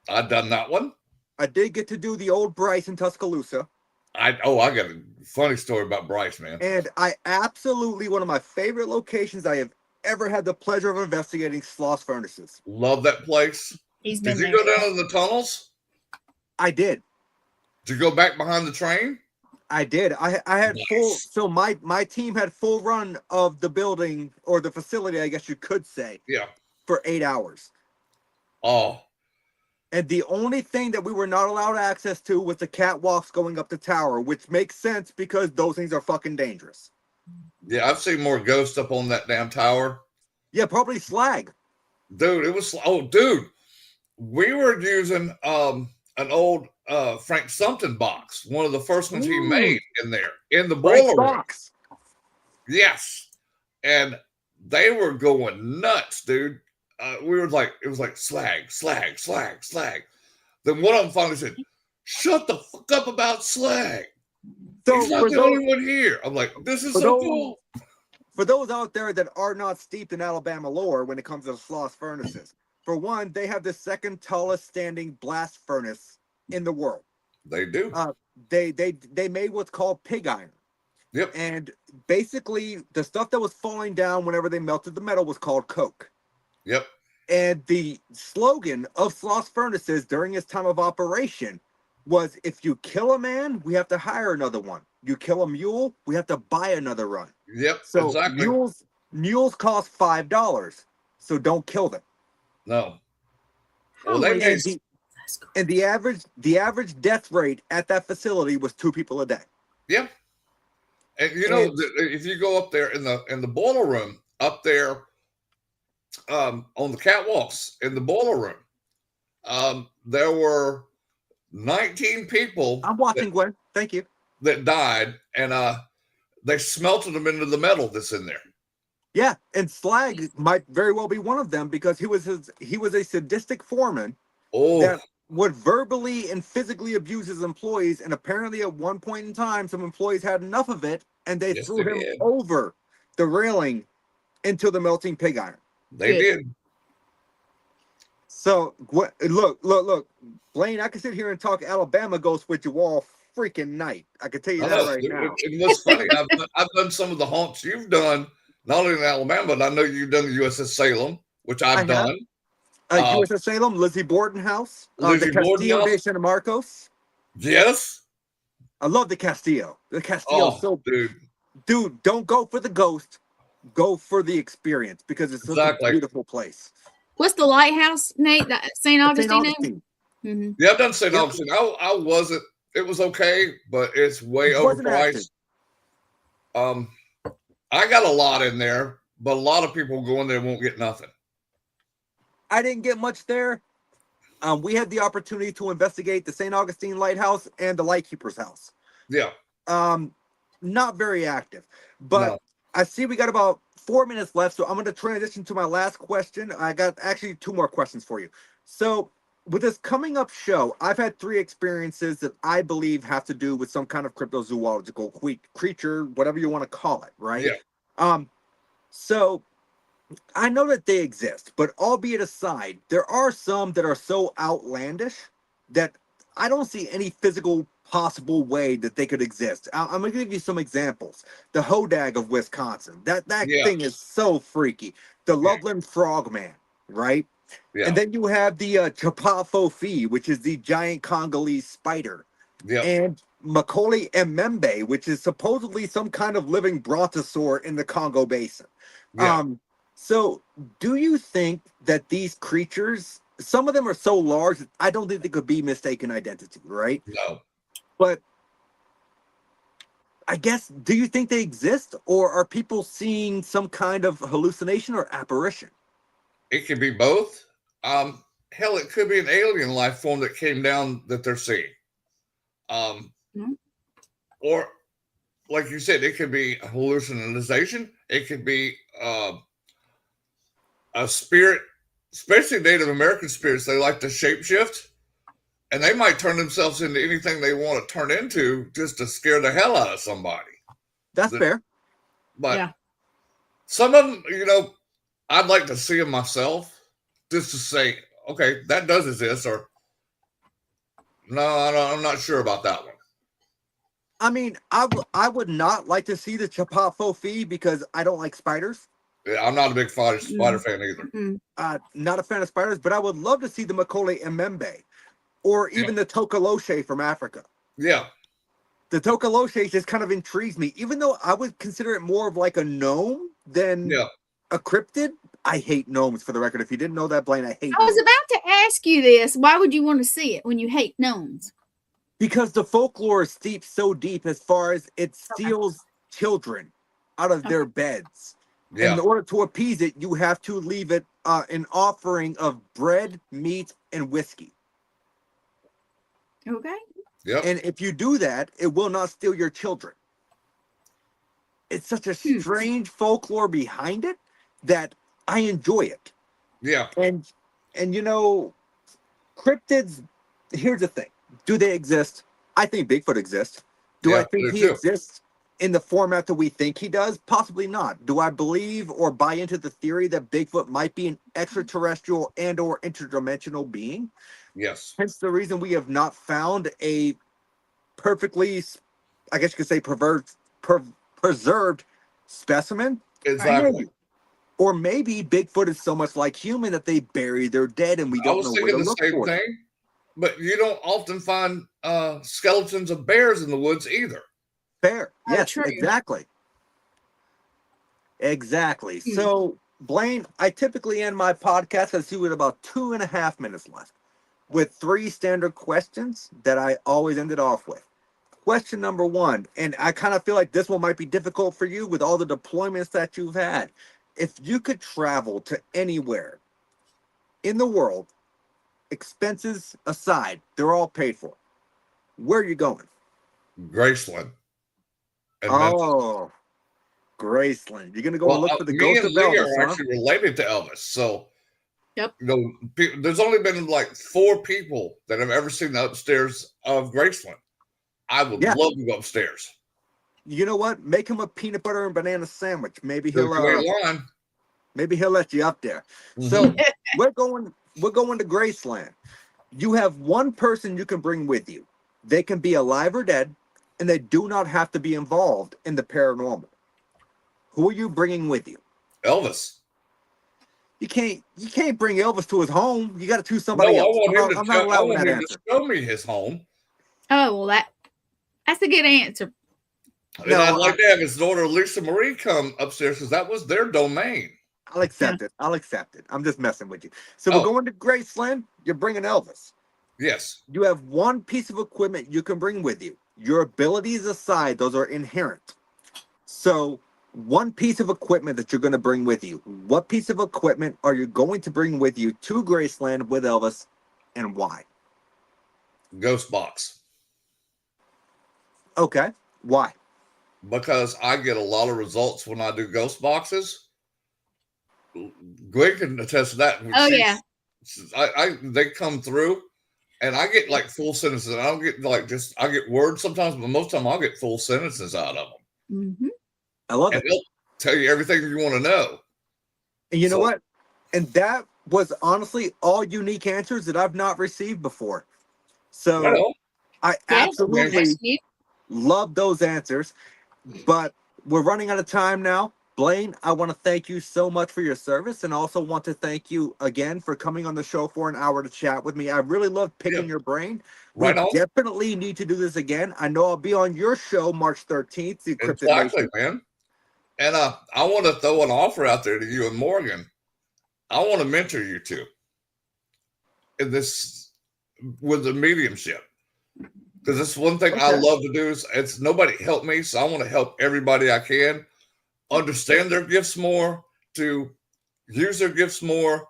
I've done that one. I did get to do the old Bryce in Tuscaloosa. I got a funny story about Bryce, man. And I absolutely, one of my favorite locations I have ever had the pleasure of investigating Sloss furnaces. Love that place. He's Did been you there. go down in the tunnels? I did. Did you go back behind the train? I did. I had Nice. full. So my team had full run of the building or the facility, I guess you could say. Yeah. For 8 hours. Oh. And the only thing that we were not allowed access to was the catwalks going up the tower, which makes sense because those things are fucking dangerous. Yeah, I've seen more ghosts up on that damn tower. Yeah, probably slag. Dude, it was dude. We were using an old Frank Sumpton box, one of the first ones he made in there in the boiler room. Box. Yes. And they were going nuts, dude. We were like, it was like slag. Then one of them finally said, "Shut the fuck up about slag. So He's not the only one here." I'm like, this is so cool. For those out there that are not steeped in Alabama lore when it comes to Sloss furnaces, for one, they have the second tallest standing blast furnace in the world. They do. They made what's called pig iron. Yep. And basically, the stuff that was falling down whenever they melted the metal was called coke. Yep. And the slogan of Sloss furnaces during its time of operation was, if you kill a man, we have to hire another one. You kill a mule, we have to buy another run. Yep, so exactly. Mules cost $5, so don't kill them. No. Well, they made, and the average death rate at that facility was 2 people a day. Yeah. And you know, if you go up there in the boiler room, up there on the catwalks in the boiler room, there were 19 people. I'm watching, Gwen. Thank you. That died, and they smelted them into the metal that's in there. Yeah, and slag might very well be one of them because he was a sadistic foreman that would verbally and physically abuse his employees, and apparently at one point in time some employees had enough of it and they threw him over the railing into the melting pig iron. They did. So look, Blaine, I can sit here and talk Alabama ghosts with you all freaking night. I can tell you that right now. It was funny. I've done some of the haunts you've done, not only in Alabama, but I know you've done the USS Salem, which I've done. USS Salem, Lizzie Borden House, the Castillo de San Marcos. Yes. I love the Castillo. The Castillo dude, don't go for the ghost. Go for the experience because it's such a beautiful place. What's the lighthouse, Nate? St. Augustine? Mm-hmm. Yeah, I've done St. Augustine. I wasn't. It was okay, but it's way overpriced. I got a lot in there, but a lot of people go in there and won't get nothing. I didn't get much there. We had the opportunity to investigate the St. Augustine Lighthouse and the Lightkeeper's house. Yeah. Not very active, but I see we got about 4 minutes left, so I'm going to transition to my last question. I got actually 2 more questions for you. So with this coming up show, I've had 3 experiences that I believe have to do with some kind of cryptozoological creature, whatever you want to call it, right? Yeah. So I know that they exist, but albeit aside, there are some that are so outlandish that I don't see any physical possible way that they could exist. I'm going to give you some examples. The hodag of Wisconsin. That thing is so freaky. The Loveland Frogman, right? Yeah. And then you have the Chapafo, which is the giant Congolese spider. Yeah. And Macaulay Mbembe, which is supposedly some kind of living brontosaur in the Congo Basin. Yeah. So do you think that these creatures, some of them are so large, I don't think they could be mistaken identity, right? No. But I guess, do you think they exist, or are people seeing some kind of hallucination or apparition? It could be both. Hell, it could be an alien life form that came down that they're seeing. Or, like you said, it could be a hallucination. It could be a spirit, especially Native American spirits. They like to shapeshift, and they might turn themselves into anything they want to turn into just to scare the hell out of somebody. That's fair. But some of them, I'd like to see them myself just to say, okay, that does exist, or no, I'm not sure about that one. I mean, I would not like to see the Chapafo because I don't like spiders. Yeah, I'm not a big spider fan either. Not a fan of spiders, but I would love to see the Macaulay Emembe or even the Tokoloshe from Africa. Yeah. The Tokoloshe just kind of intrigues me, even though I would consider it more of like a gnome than a cryptid. I hate gnomes, for the record. If you didn't know that, Blaine, I hate I was gnomes. about to ask you this. Why would you want to see it when you hate gnomes? Because the folklore is steeped so deep as far as it steals children out of their beds. Yeah. And in order to appease it, you have to leave it an offering of bread, meat, and whiskey. Okay. Yep. And if you do that, it will not steal your children. It's such a strange folklore behind it that I enjoy it. Yeah. And you know, cryptids, here's the thing. Do they exist? I think Bigfoot exists. Do I think he exists in the format that we think he does? Possibly not. Do I believe or buy into the theory that Bigfoot might be an extraterrestrial and or interdimensional being? Yes. Hence the reason we have not found a perfectly, I guess you could say, preserved specimen. Exactly. Or maybe Bigfoot is so much like human that they bury their dead and we don't know where to look for. I was thinking the same thing, but you don't often find skeletons of bears in the woods either. Fair. Yes, exactly. Exactly. So, Blaine, I typically end my podcast, I see with about 2.5 minutes left, with 3 standard questions that I always ended off with. Question number 1, and I kind of feel like this one might be difficult for you with all the deployments that you've had. If you could travel to anywhere in the world, expenses aside, they're all paid for, where are you going? Graceland. Oh, Graceland. You're going to go and look for the ghost of Elvis, Me and Lee are actually related to Elvis. So, you know, there's only been like 4 people that have ever seen the upstairs of Graceland. I would love to go upstairs. You know what? Make him a peanut butter and banana sandwich. Maybe he'll let you up there. So we're going to Graceland. You have one person you can bring with you. They can be alive or dead, and they do not have to be involved in the paranormal. Who are you bringing with you? Elvis. You can't bring Elvis to his home. You got to choose somebody else. I'm not allowing that answer. To show me his home. Oh, well, that's a good answer. And I'd like to have his daughter Lisa Marie come upstairs because that was their domain. I'll accept it. I'm just messing with you. So we're going to Graceland. You're bringing Elvis. Yes. You have one piece of equipment you can bring with you. Your abilities aside, those are inherent. So one piece of equipment that you're going to bring with you. What piece of equipment are you going to bring with you to Graceland with Elvis, and why? Ghost box. Okay. Why? Because I get a lot of results when I do ghost boxes. Gwen can attest to that. They come through and I get like full sentences. I don't get I get words sometimes, but most of the time I'll get full sentences out of them. I love it. They'll tell you everything you want to know. And you know what? And that was honestly all unique answers that I've not received before. So I absolutely love those answers. But we're running out of time now. Blaine, I want to thank you so much for your service and also want to thank you again for coming on the show for an hour to chat with me. I really love picking your brain. We definitely need to do this again. I know I'll be on your show March 13th. Exactly, man. And I want to throw an offer out there to you and Morgan. I want to mentor you two in this with the mediumship. Because that's one thing I love to do is it's nobody helped me. So I want to help everybody I can understand their gifts more, to use their gifts more,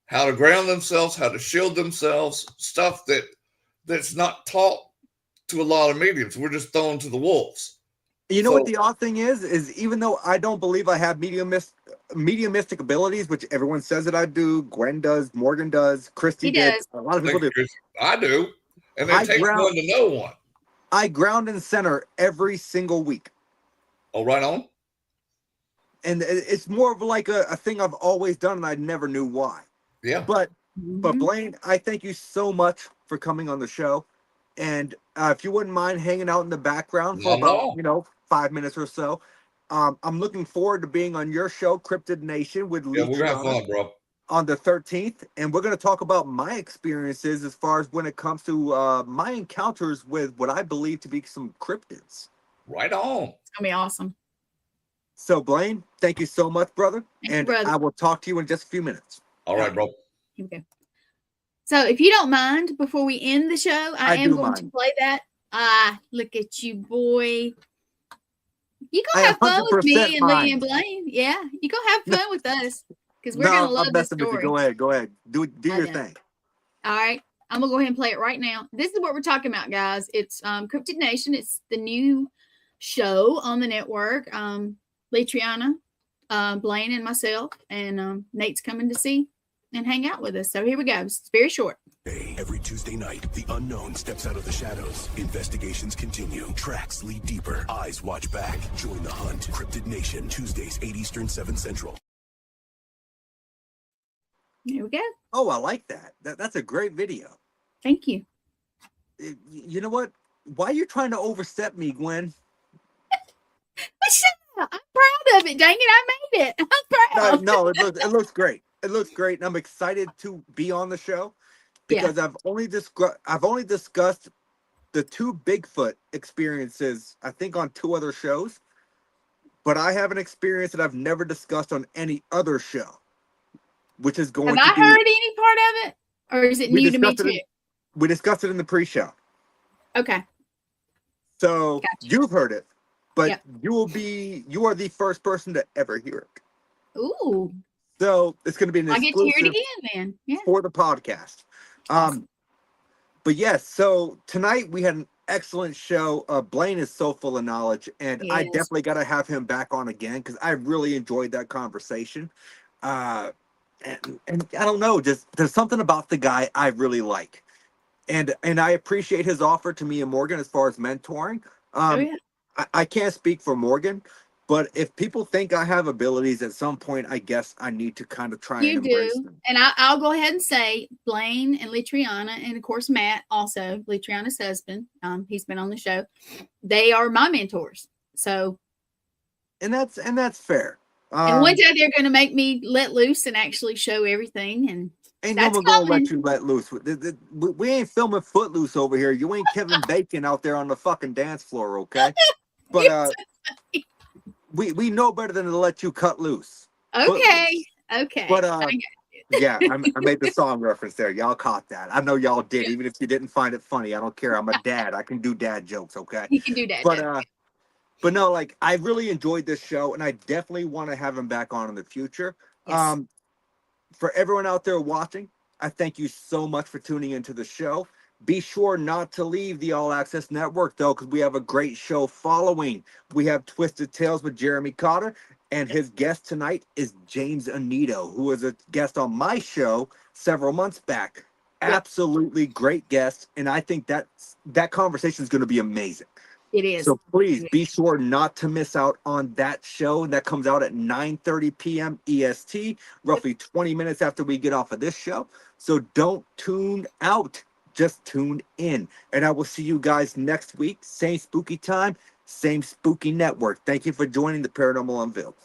how to ground themselves, how to shield themselves, stuff that's not taught to a lot of mediums. We're just thrown to the wolves. You know what the odd thing is even though I don't believe I have mediumistic abilities, which everyone says that I do, Gwen does, Morgan does, Christy does, a lot of people do. I do. And it takes one to know one. I ground and center every single week. Oh, right on. And it's more of like a thing I've always done, and I never knew why. Yeah. But Blaine, I thank you so much for coming on the show. And if you wouldn't mind hanging out in the background for about 5 minutes or so, I'm looking forward to being on your show, Cryptid Nation, with Yeah, we're gonna have Leech fun, bro. on the 13th, and we're going to talk about my experiences as far as when it comes to my encounters with what I believe to be some cryptids. Right on. It's gonna be awesome. So, Blaine, thank you so much, brother. Thank you, And brother. I will talk to you in just a few minutes. All right, bro. Here we go. So, if you don't mind, before we end the show, I am going to play that. Look at you, boy. You gonna have fun with me and Lee and Blaine. Yeah, you gonna have fun with us because we're gonna love this story. Go ahead. Do your thing. All right, I'm gonna go ahead and play it right now. This is what we're talking about, guys. It's Cryptid Nation. It's the new show on the network. Letriana, Blaine, and myself, and Nate's coming to see and hang out with us. So here we go. It's very short. Every Tuesday night, the unknown steps out of the shadows. Investigations continue. Tracks lead deeper. Eyes watch back. Join the hunt. Cryptid Nation, Tuesdays, 8 Eastern, 7 Central. Here we go. Oh, I like that. That's a great video. Thank you. You know what? Why are you trying to overstep me, Gwen? I'm proud of it. Dang it, I made it. I'm proud. No, it looks great. It looks great, and I'm excited to be on the show because I've only discussed the 2 Bigfoot experiences, I think, on 2 other shows, but I have an experience that I've never discussed on any other show, which is going. Have I heard any part of it, or is it new to me too? We discussed it in the pre-show. Okay. So you've heard it, but you are the first person to ever hear it. Ooh. So it's going to be an exclusive. I get to hear it again, then. Yeah. For the podcast. Awesome. But yes, so tonight we had an excellent show. Blaine is so full of knowledge, and I definitely got to have him back on again because I really enjoyed that conversation. And I don't know, just there's something about the guy I really like, and I appreciate his offer to me and Morgan as far as mentoring. I can't speak for Morgan, but if people think I have abilities at some point, I guess I need to kind of try and embrace them. And I'll go ahead and say Blaine and Letriana, and of course Matt, also Letriana's husband. He's been on the show. They are my mentors. So, and that's fair. And one day they're going to make me let loose and actually show everything. And ain't no one gonna let you let loose. We ain't filming Footloose over here. You ain't Kevin Bacon out there on the fucking dance floor, okay? But we know better than to let you cut loose. Okay. But yeah, I made the song reference there. Y'all caught that. I know y'all did, even if you didn't find it funny. I don't care. I'm a dad. I can do dad jokes, okay? You can do that. But no, like I really enjoyed this show, and I definitely want to have him back on in the future. Yes. For everyone out there watching, I thank you so much for tuning into the show. Be sure not to leave the All Access Network, though, because we have a great show following. We have Twisted Tales with Jeremy Cotter, and his guest tonight is James Anito, who was a guest on my show several months back. Yep. Absolutely great guest, and I think that conversation is going to be amazing. It is. So please be sure not to miss out on that show. That comes out at 9:30 p.m. EST, roughly 20 minutes after we get off of this show. So don't tune out. Just tune in. And I will see you guys next week. Same spooky time, same spooky network. Thank you for joining the Paranormal Unveiled.